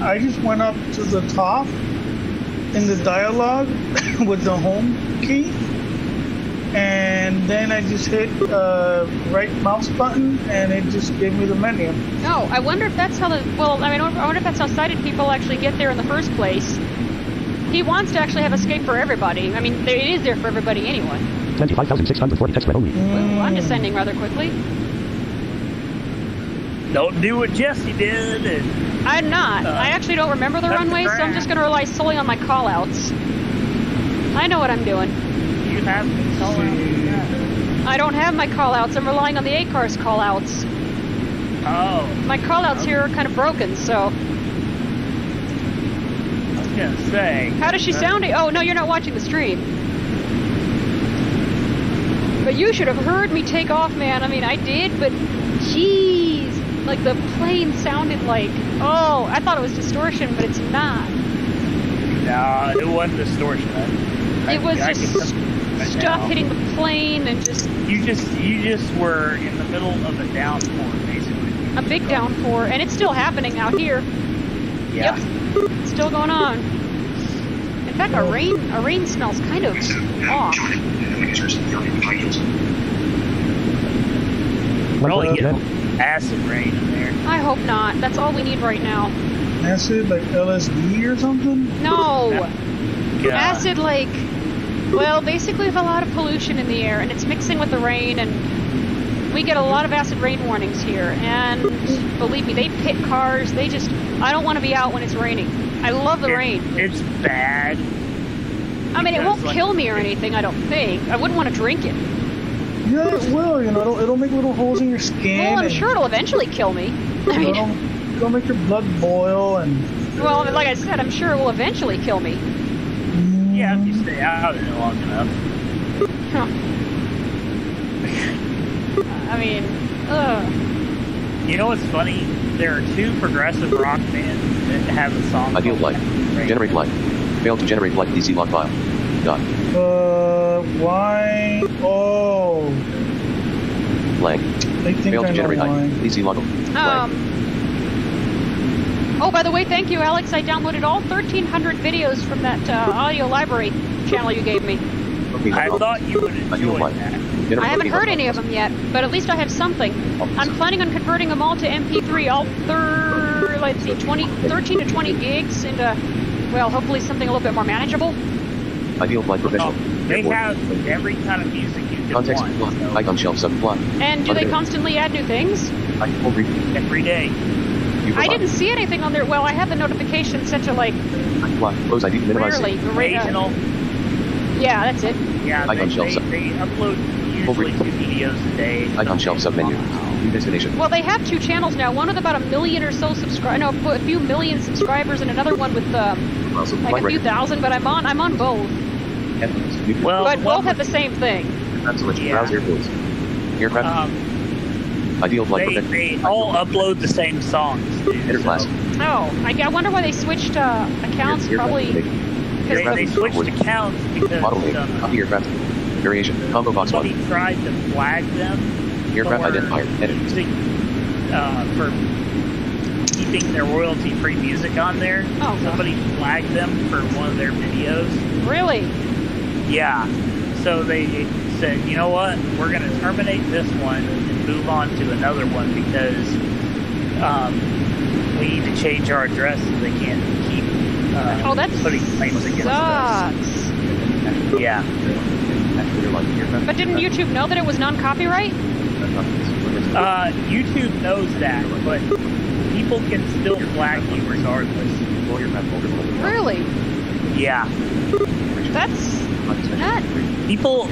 I just went up to the top in the dialogue with the home key. And then I just hit right mouse button, and it just gave me the menu. No, I wonder if that's how I wonder if that's how sighted people actually get there in the first place. He wants to actually have escape for everybody. I mean, it is there for everybody anyway. 25,640 text only. Ooh, I'm descending rather quickly. Don't do what Jesse did. I'm not. I actually don't remember the runway, so I'm just going to rely solely on my call-outs. I know what I'm doing. You have call-outs? I don't have my call-outs. I'm relying on the A-Car's call-outs. Oh. My call-outs here are kind of broken, so. I was going to say. How does she sound? Oh, no, you're not watching the stream. But you should have heard me take off, man. I mean, I did, but jeez. Like, the plane sounded like, oh, I thought it was distortion, but it's not. No, it wasn't distortion. It was just stuff hitting the plane and just... You just were in the middle of a downpour, basically. A big downpour, and it's still happening out here. Yeah. Yep, it's still going on. In fact, our rain smells kind of off. Probably get acid rain in there. I hope not. That's all we need right now. Acid, like LSD or something? No. God. Acid, like, well, basically we have a lot of pollution in the air, and it's mixing with the rain, and we get a lot of acid rain warnings here. And believe me, they pit cars. They just, I don't want to be out when it's raining. I love the rain. It's bad. I mean, it won't kill me or anything, I don't think. I wouldn't want to drink it. Yeah, it will. You know, it'll make little holes in your skin. Well, I'm sure it'll eventually kill me. I mean, it'll make your blood boil and. Well, like I said, I'm sure it will eventually kill me. Yeah, if you stay out of it long enough. Huh. I mean, ugh. You know what's funny? There are two progressive rock bands that have a song. Ideal flight. Generate flight. Failed to generate flight DC log file. Dot. Why? Oh. Blank. Failed to generate height. DC log. Oh, by the way, thank you, Alex. I downloaded all 1,300 videos from that audio library channel you gave me. I thought you would enjoy that. I haven't heard any of them yet, but at least I have something. I'm planning on converting them all to MP3, all 13 to 20 gigs into, well, hopefully something a little bit more manageable. Ideal flight professional. They have every kind of music you can Context want. Icon shelf subplot. And do they constantly add new things? Every day. I didn't see anything on there. Well, I have the notification set to like Close ID. Minimize. rarely. Occasional. Yeah, that's it. Yeah, Icon they shelf. upload usually 2 videos a day. Icon shelf submenu. New destination. Well, they have 2 channels now. One with about 1 million or so a few million subscribers, and another one with like a few thousand. But I'm on both. Well, But both have the same thing. Absolutely. Yeah. Browse airports. Aircraft. Ideal flight They, protect. they all upload the same songs. Too, Interclass. Oh, I wonder why they switched accounts. Probably They switched accounts because Model name. Copy aircraft. Variation. Combo box somebody 1. tried to flag them Aircraft for identifier. Edit. using, for keeping their royalty-free music on there. Oh, Somebody flagged them for one of their videos. really? Yeah. So they said, you know what? We're going to terminate this one and move on to another one because we need to change our address so they can't keep That's putting claims against us. sucks. Yeah. But didn't YouTube know that it was non-copyright? YouTube knows that, but people can still flag you regardless. Really? Yeah. That's not. People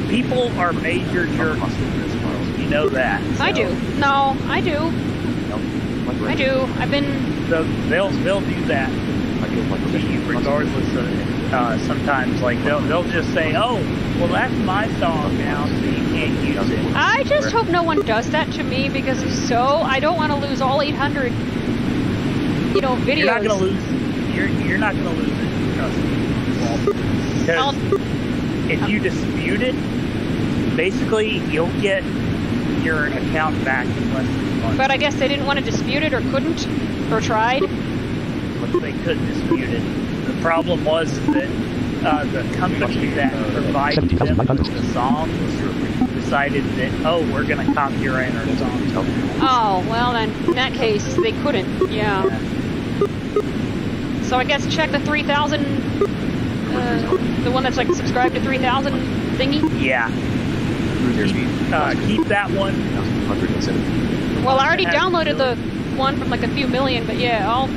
are major jerks in this world. You know that. I do. No, I do. I do. I've been. So they'll do that to you regardless of sometimes like they'll just say, oh, well that's my song now, so you can't use it. I just hope no one does that to me because if so, I don't want to lose all 800, videos. You're not gonna lose. You're not gonna lose it. Trust me. Because if you dispute it, basically you'll get your account back in less than a month. But I guess they didn't want to dispute it or couldn't or tried. They couldn't dispute it. The problem was that the company that provided them the songs decided that, oh, we're going to copyright our songs. Oh, well then, in that case, they couldn't, yeah. So I guess check the 3,000, the one that's like subscribed to 3,000 thingy? Yeah. Keep that one. Well, I already downloaded the one from like a few million, but yeah, I'll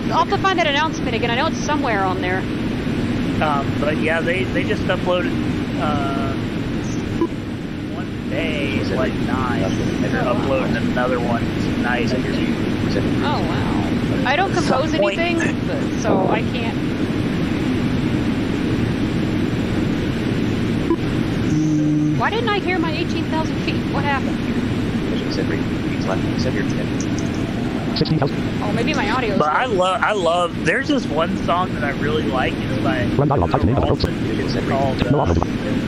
have to find that announcement again. I know it's somewhere on there. But yeah, they just uploaded one day, like 9, and they're uploading another one tonight. Oh wow! I don't compose anything, so I can't. Why didn't I hear my 18,000 feet? What happened? 16,000. Oh, maybe my audio's. But I love. There's this one song that I really like. It's by Carlson. It's called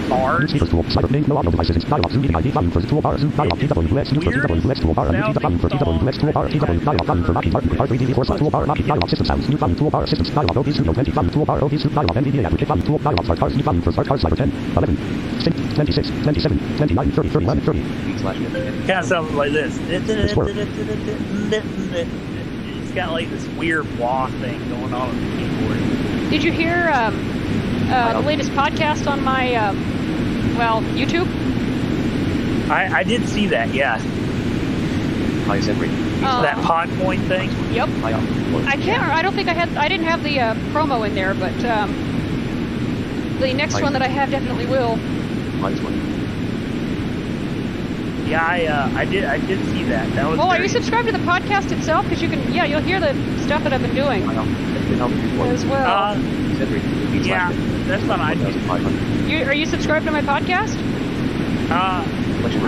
Hard. Speakers tool. Slider name. No audio devices. Dialog. Zoom meeting ID. Button for toolbar. Zoom dialog. TW. Let's use for TW. Let's toolbar. New button for TW. Let's toolbar. TW. Dialog. Button for Rocky. R3D. Force toolbar. Rocky. Dialog. System sounds. New button. Toolbar. Systems. Dialog. OB Studio 20. Button. Toolbar. OB Studio. Dialog. NVDA. Application. Button. Tool. Dialog. Start cars. New button for start cars. Slider 10. 11. 26. 27. 29. 30. 31. 30. Kind of sounds like this. It's got like this weird wah thing going on with the keyboard. Did you hear the latest podcast on my YouTube? I did see that. Yeah. That pod point thing. Yep. I can't. I don't think I had. I didn't have the promo in there, but the next one that I have definitely will. Yeah, I did see that. That was. Oh, are you subscribed to the podcast itself? Because you can. Yeah, you'll hear the stuff that I've been doing as well. Yeah, that's on iTunes. Are you subscribed to my podcast? I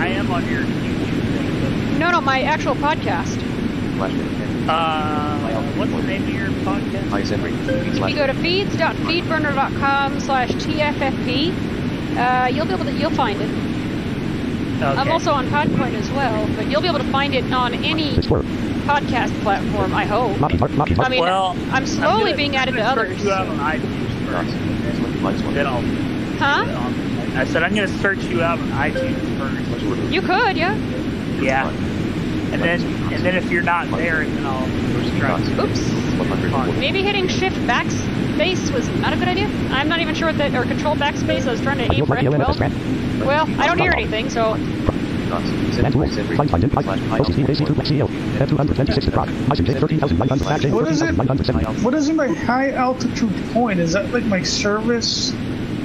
am on your YouTube thing. No, my actual podcast. What's the name of your podcast? If you go to feeds.feedburner.com/tffp, you'll find it. Okay. I'm also on Podcoin as well, but you'll be able to find it on any podcast platform, I hope. I mean, well, I'm slowly being added to others. You out on iTunes first. Then I'll. Huh? I said I'm going to search you out on iTunes first. You could, yeah. Yeah. And then if you're not there, then I'll try. Oops. Maybe hitting Shift Backspace was not a good idea. I'm not even sure what that, or Control Backspace. I was trying to aim for F12. Well, I don't hear anything, so knots. And tools. Fine find in pipe. Posting speed AC2 Black CEO. F226 to prod. Icing J 13,900. Fat J What is it? 13,970. What is it, my high altitude point? Is that like my service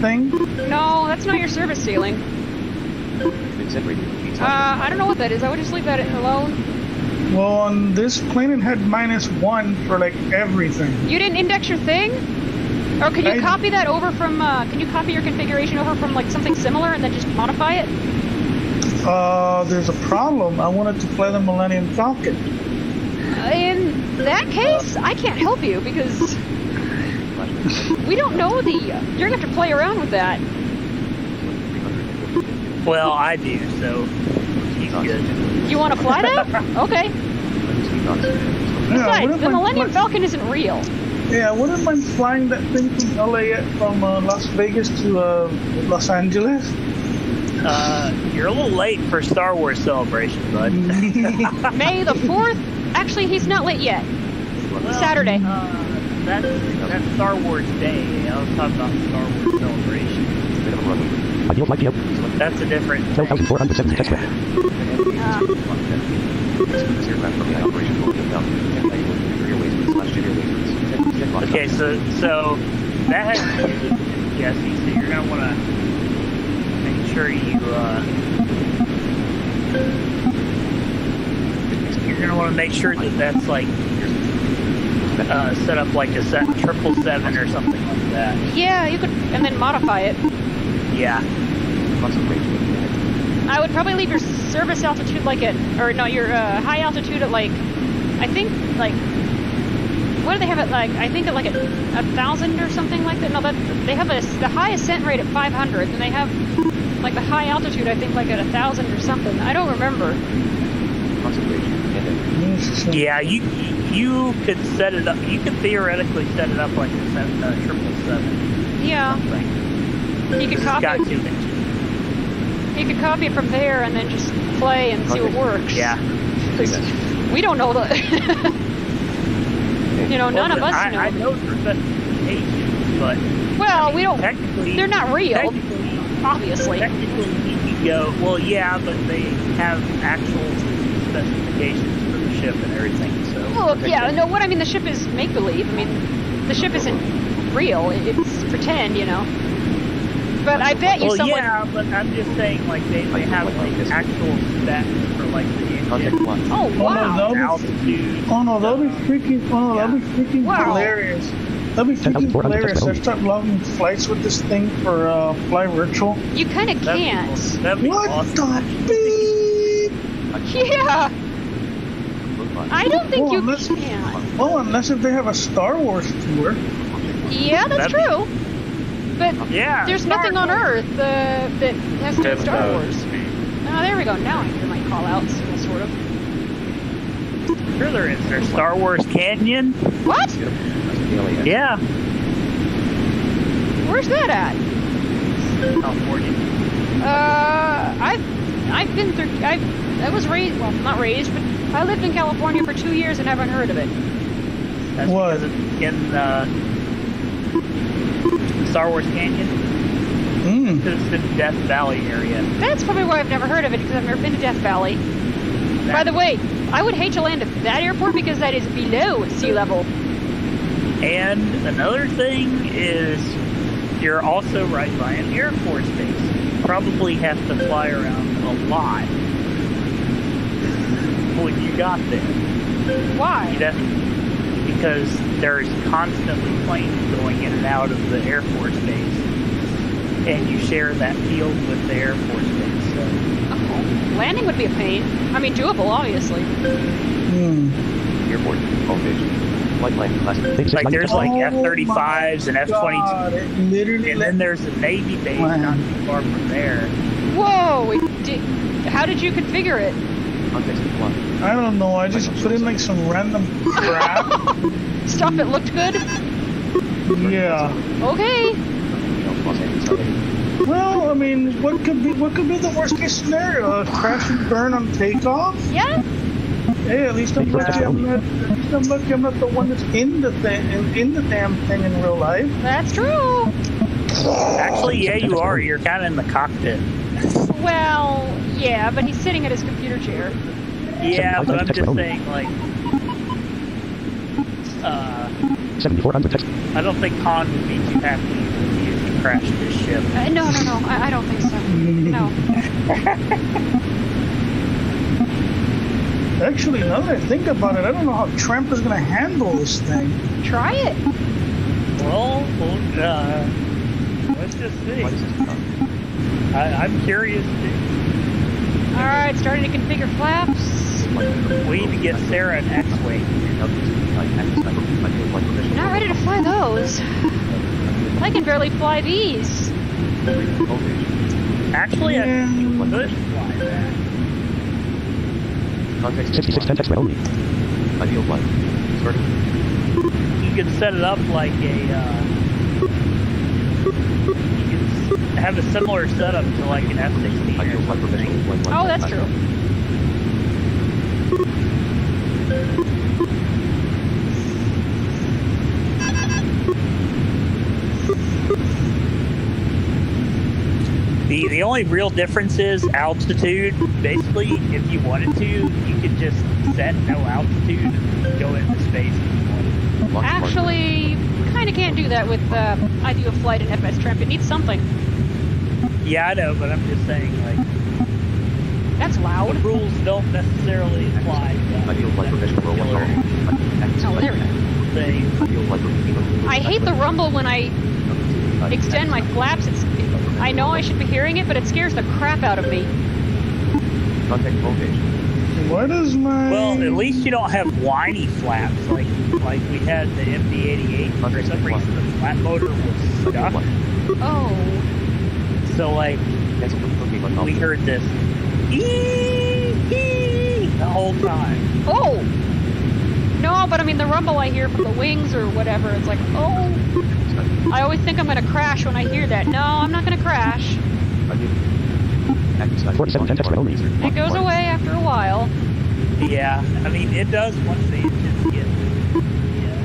thing? No, that's not your service ceiling. I don't know what that is. I would just leave that alone. Well, on this plane it had -1 for like everything. You didn't index your thing? Or can you copy that over from, can you copy your configuration over from like something similar and then just modify it? There's a problem. I wanted to fly the Millennium Falcon. In that case, I can't help you because we don't know you're gonna have to play around with that. Well, I do, so he's good. You want to fly that? Okay. Besides, the Millennium Falcon isn't real. Yeah, I wouldn't mind flying that thing from from Las Vegas to Los Angeles. You're a little late for Star Wars Celebration, bud. May the 4th? Actually, he's not late yet. Well, Saturday. That's Star Wars Day. I was talking about Star Wars Celebration. Ideal flight field. That's a different thing. 12,470 test spread. Okay, so that has to do with Jesse, so you're going to want to make sure you're going to want to make sure that that's like set up like a 777 or something like that. Yeah, you could, and then modify it. Yeah. I would probably leave your service altitude like your high altitude at like, I think like, what do they have at like, I think at like 1,000 or something like that. No, they have the high ascent rate at 500, and they have like the high altitude, I think like at 1,000 or something. I don't remember. Yeah, you could set it up, you could theoretically set it up like a 777. Yeah. Something. You could copy it. You could copy it from there and then just play and see what works. Yeah. We don't know that. You know, none of us know. I know for specifications, but well, we don't. Technically, they're not real. Obviously. Technically, you could go. Well, yeah, but they have actual specifications for the ship and everything. So. Well, yeah. No, what I mean, the ship is make believe. I mean, the ship isn't real. It's pretend, you know. But I bet you someone... yeah, but I'm just saying, like, they have, like, actual specs for, like, the engine. Oh, wow. Altitude. Oh, no, that'll be freaking hilarious. That'd be freaking hilarious. I start logging flights with this thing for Fly Virtual. You kind of can't. That'd be what awesome. the beep? Yeah. I don't think you can. Well, unless if they have a Star Wars tour. Yeah, that's true. But yeah, there's nothing on Earth that has to do with Star Wars. Oh, there we go. Now I hear my call-outs, sort of. Sure there is. There's Star Wars Canyon. What? Yeah. Where's that at? California. I've been through. I was raised. Well, not raised, but I lived in California for 2 years and haven't heard of it. That's what? In Star Wars Canyon. It's in Death Valley area. That's probably why I've never heard of it, because I've never been to Death Valley. By the way, I would hate to land at that airport because that is below sea level. And another thing is, you're also right by an Air Force base. You probably have to fly around a lot when you got there. Why? Because there's constantly planes going in and out of the Air Force base. And you share that field with the Air Force base. So. Oh, landing would be a pain. I mean, doable, obviously. Airport, home page. Flight line, class. Like, there's like F-35s and F-22. And then there's a Navy base not too far from there. Whoa! How did you configure it? I don't know. I just put in like some random crap. Stuff that looked good? Yeah. Okay. Well, I mean, what could be the worst case scenario? A crash and burn on takeoff? Yeah. Hey, at least I'm lucky I'm not the one that's in the damn thing in real life. That's true. Actually, yeah, you are. You're kind of in the cockpit. Well, Yeah, but he's sitting at his computer chair. Yeah, but I'm just saying, like, 7400 text. I don't think Han would be too happy if he crashed his ship. No, I don't think so. No. Actually, now that I think about it, I don't know how Tramp is going to handle this thing. Try it. Well, let's just see. I'm curious. Alright, starting to configure flaps. We need to get Sarah an X-Wing. Not ready to fly those. I can barely fly these. Actually, I think you could fly that. 6610 text only. Ideal flight. Starting. You could set it up like a, you could have a similar setup to like an F-16 Ideal or flight something. provisional. Oh, that's true. The only real difference is altitude. Basically, if you wanted to, you could just set no altitude and go into space if you wanted. Actually, kind of can't do that with I do a flight in FS Tramp. It needs something. Yeah, I know, but I'm just saying, like, That's loud. the rules don't necessarily apply to Ideal flight provisional. Roll one call. Oh, there we go. thing. Ideal flight provisional. I hate the rumble when I extend my flaps. I know I should be hearing it, but it scares the crap out of me. Contact roll page. What is my... Well, at least you don't have whiny flaps like we had the MD-88. For some reason, the flat motor was stuck. Oh. So, like, Cancel the booking button. we heard this ee the whole time. Oh! No, but I mean the rumble I hear from the wings or whatever, it's like, oh. I always think I'm going to crash when I hear that. No, I'm not going to crash. Active side. 4710 text only. It goes away after a while. Yeah, I mean, it does once the engines get... Yeah.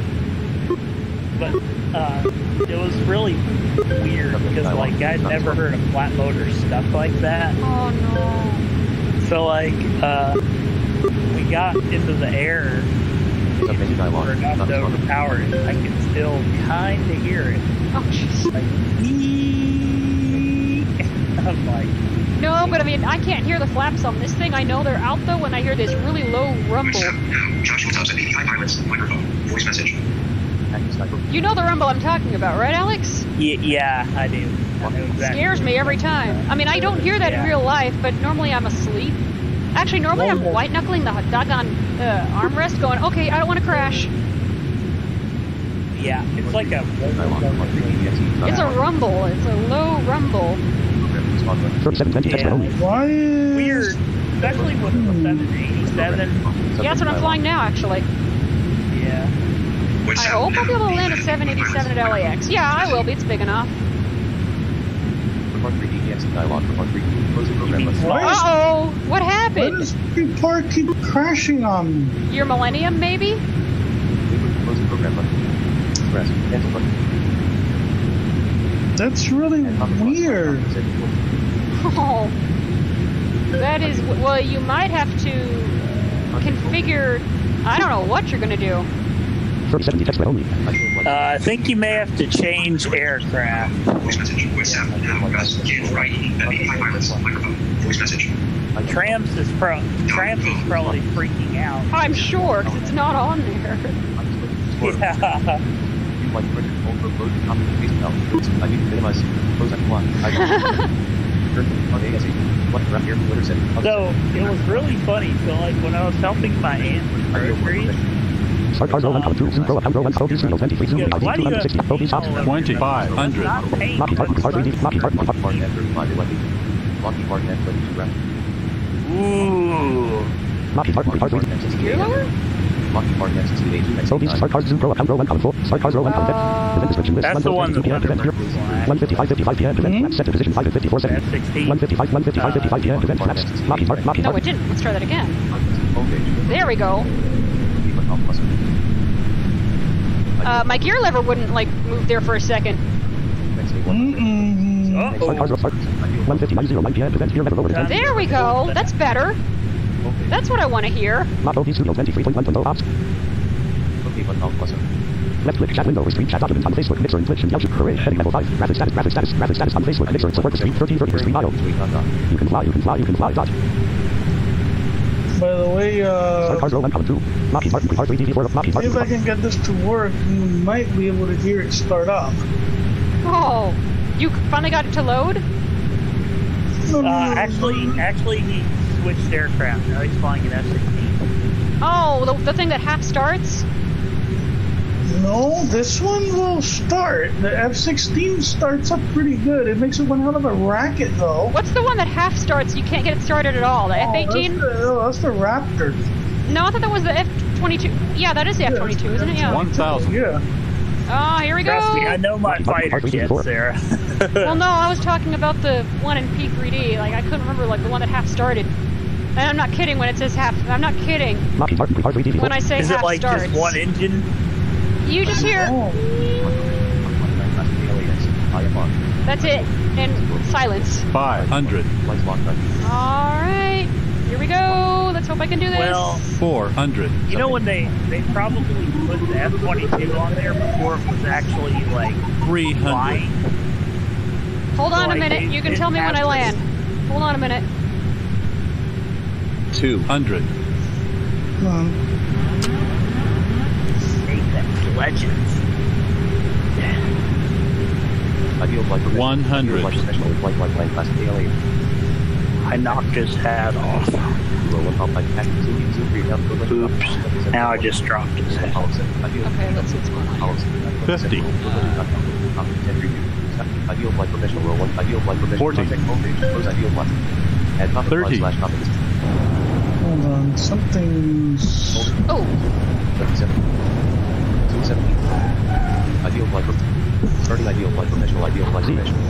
But, it was really weird because, like, I'd never heard a flat motor stuck like that. Oh, no. So, like, we got into the air, Submenu dialog. or got to overpower it, I could still kind of hear it. Oh, jeez. Like, ee! I'm like, No, but I mean, I can't hear the flaps on this thing. I know they're out, though, when I hear this really low rumble. Joshua Thompson, 85 pilots, microphone, voice message. Active side. You know the rumble I'm talking about, right, Alex? yeah, I do. I know exactly. Scares me every time. I mean, I don't hear that in Yeah. real life, but normally I'm asleep. Actually, normally I'm white-knuckling the doggone armrest going, okay, I don't want to crash. Yeah, it's like a... It's a rumble. It's a low rumble. 3720 text Yeah. only. Why is... Weird, especially with the 787. Yeah, that's what I'm flying now, actually. Yeah. I hope I'll be able to land a 787 at LAX. Yeah, I will be. It's big enough. Report 3D exit dialog. Report 3D. Closing program button. Why is... Uh-oh! What Why happened? does report keep crashing on me? Your Millennium, maybe? Closing program button. Press cancel button. That's really weird. Oh. That is... Well, you might have to configure... I don't know what you're going to do. 3070 text only. I think you may have to change aircraft. Voice message. WhatsApp. Now, Gus, Jan, right, 85 pilots, microphone, voice message. Tramps is probably freaking out. I'm sure, because it's not on there. Yeah. Like printer over load copy paste now. I need to minimize close at one. I on ASE. What graph here? Twitter setting. So it was really funny. So like when I was helping my aunt with groceries, Start cars roll 1 2 Zoom roll 1 2 Zoom 23 Zoom ID 260 Bogey stops. 2500. not paying Lockheed Martin attention. R3D Lockheed Martin Lockheed Martin F-35 Lucky. Lockheed Martin F-32 graph. Ooh. Lockheed Martin R3D. Gear lower? Lockheed Martin F-68 Bogey start cars Zoom roll 1 4 start cars roll 1 5. Event description list That's the one that 155 p.m. Event set to position 5:54 seconds. F-16. 155 p.m. Event flaps. Lockheed Martin No, it didn't. Let's try that again. Homepage. There we go. My gear lever wouldn't, like, move there for a second. Mm-mm. Start cars, start. 1:59:09 p.m. Event here, never lower than 10. There we go. That's better. That's what I want to hear. Motto V Studio 23.1.0 ops. Okay, but now awesome. Left click chat window, stream chat document on Facebook, Mixer and Twitch and YouTube. Hooray, heading level 5. Graphic status on Facebook, Mixer and support the stream, 1330 for stream bio. You can fly, dot. By the way, Start cars row 1, column 2. Lockheed Martin, Part 3DD4 of Lockheed Martin. if I can get this to work, you might be able to hear it start up. Oh, you finally got it to load? Actually, he switched aircraft. Now he's flying an F-16. Oh, the thing that half starts? No, this one will start. The F-16 starts up pretty good. It makes it one hell of a racket, though. What's the one that half starts? You can't get it started at all. The F-18? That's the Raptor. No, I thought that was the F-22. Yeah, that is the F-22, isn't it? Yeah. 1,000. Yeah. Oh, here we go. Trust me, I know my fighter jets, Sarah. Well, no, I was talking about the one in P3D. Like, I couldn't remember, like, the one that half started. And I'm not kidding when it says half. I'm not kidding when I say Is half it like starts. just one engine? You just hear... That's it. And silence. 500. Alright. Here we go. Let's hope I can do this. Well, 400. you know when they probably put the F-22 on there before it was actually, like, 300. flying. Hold on a like, minute. You can tell me when I land. Hold on a minute. 200. Apex Legends. 100. I knocked his hat off. Oops. Now I just dropped his hat. Okay, let's see what's going on here. 50. 40. 30. Hold on, something's... Oh. 270. Ideal flight. Starting ideal flight professional. Ideal flight professional.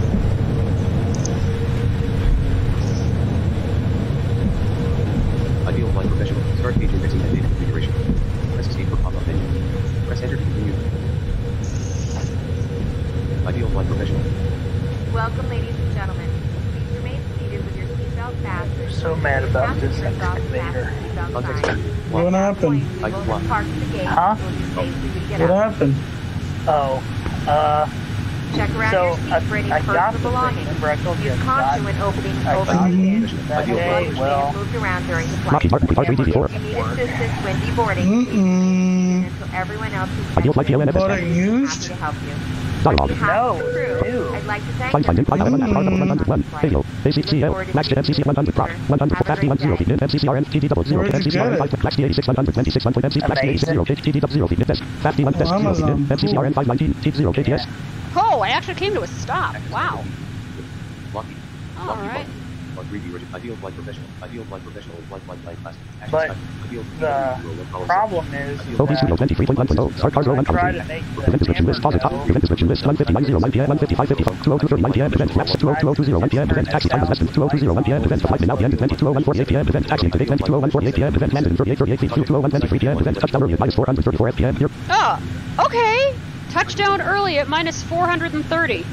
Ideal flight professional. Start page indexing and data configuration. Press escape for pop-up menu. Press enter to continue. Ideal flight professional. Welcome, ladies and gentlemen. Please remain seated with your seatbelt fastened. So mad about this Passengers off excavator. fasten Context seatbelt menu. sign. What happened? We'll just park at the gate. Huh? We'll just safely get What out. happened? Oh, Check around so your seat for any I got personal the thing. belongings. Remember I told you Use I caution got when opening I got overhead it bins. that Your day. luggage may Well, have moved around during the flight. Lockheed Martin, Part 3DD4. If you need assistance when deboarding, please until everyone else is Ideal flight PLN What I happy used? to help you. Dialogue. On behalf of the No, crew, ew. I'd like to thank Flight them finding, flight for element, part 101, video, ACCL, max jet MCC 100 prop, 100 fast D10 feet, MCCRN, TD double 0, Where'd you MCCRN get 5, flash D86 126 1 MC, flash D86 0, TD double 0 feet, test, fast D1 test 0 feet, Amazon. MCCRN 519, T0 KTS. Oh, I actually came to a stop. Wow. Lockheed. All right. Part 3D rigid. Ideal flight professional. Ideal flight professional. Flight class. Action But type. Ideal the problem is OB Studio 23.1.0, start cars row 1 try column to 3. make Event description list, pause at top, event description list, 1:59:09 p.m., 1:55:54, 2:02:39 p.m., event flaps, 2:02:01 p.m., event taxi time was less than 2:02:01 p.m., event flight may now be ended 2:01:48 p.m., event taxi to gate 2:01:48 p.m., event landed in 38 feet, 2:01:23 p.m., event touchdown early at minus 434 p.m. Here. Oh, okay. Touchdown early at minus 430.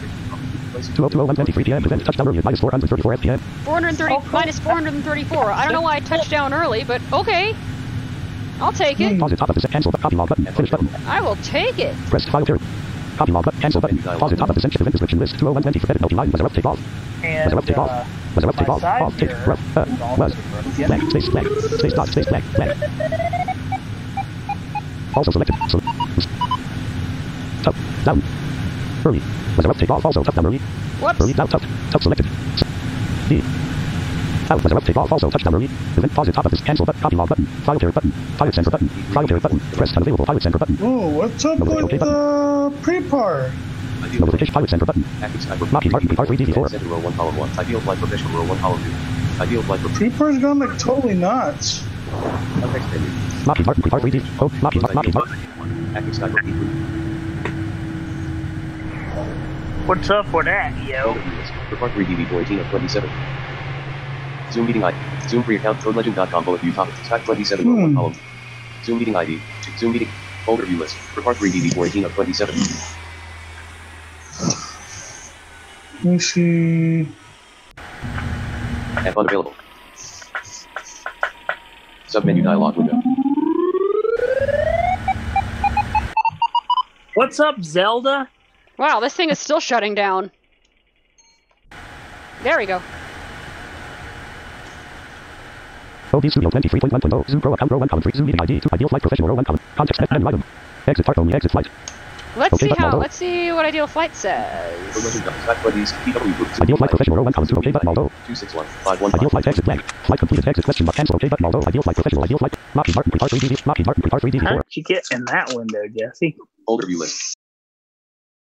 2:01:23 p.m., event touchdown early at minus 434 p.m. 430 minus 434. I don't know why I touched down early, but okay. I'll take it. Pause at top of the cancel, copy log button, finish button, I will take it. press file clear. Copy log button, cancel button, pause at top of the event description list, 2:01:20 for LT line, was a rough take off. and Was a rough take off. Was a rough take my off. side Off, take, mirror rough, is also was. broken. Blank, space, blank, space dot, space, blank, blank. Also selected. So, top, down. Early. Was a rough take off, also top down early. Whoops. Early, down, top, top selected. D. Out was a rough take off, also touchdown early. Event pause at top of this cancel button, copy log button, file clear button, file center button, file clear button, press unavailable file center button, Oh, what's up with the pre-par? notification file center button, Lockheed Martin, part 3DD4. Center row 1 column 1. Ideal flight professional row 1 column 2. Ideal flight professional. Pre-par's gone like totally nuts. Context menu. Lockheed Martin, part 3D, oh, Lockheed Martin. Active sky for What's up with that, yo? For part 3DB 14 of 27. Zoom meeting ID. Zoom free account codelegend.com bullet view topic. Stack 27 row 1 column. Zoom meeting ID. Zoom meeting. Folder view list. For part 3DB 14 of 27. Let me see. And unavailable. Submenu dialog window. What's up, Zelda? Wow, this thing is still shutting down. There we go. OB Studio 23.1.0. Zoom Pro account row 1 column 3. Zoom meeting ID 2. Ideal flight professional row 1 column. Context menu item. Exit part only. Exit flight. Let's see how. Let's see what ideal flight says. Ideal flight professional row 1 column 2. OK button although. 261 Ideal flight exit blank. Flight completed exit question mark cancel OK button although. Ideal flight professional. Ideal flight. Lockheed Martin pre-R3DV. Lockheed Martin pre-R3DV4. How'd you get in that window, Jesse? Folder view list.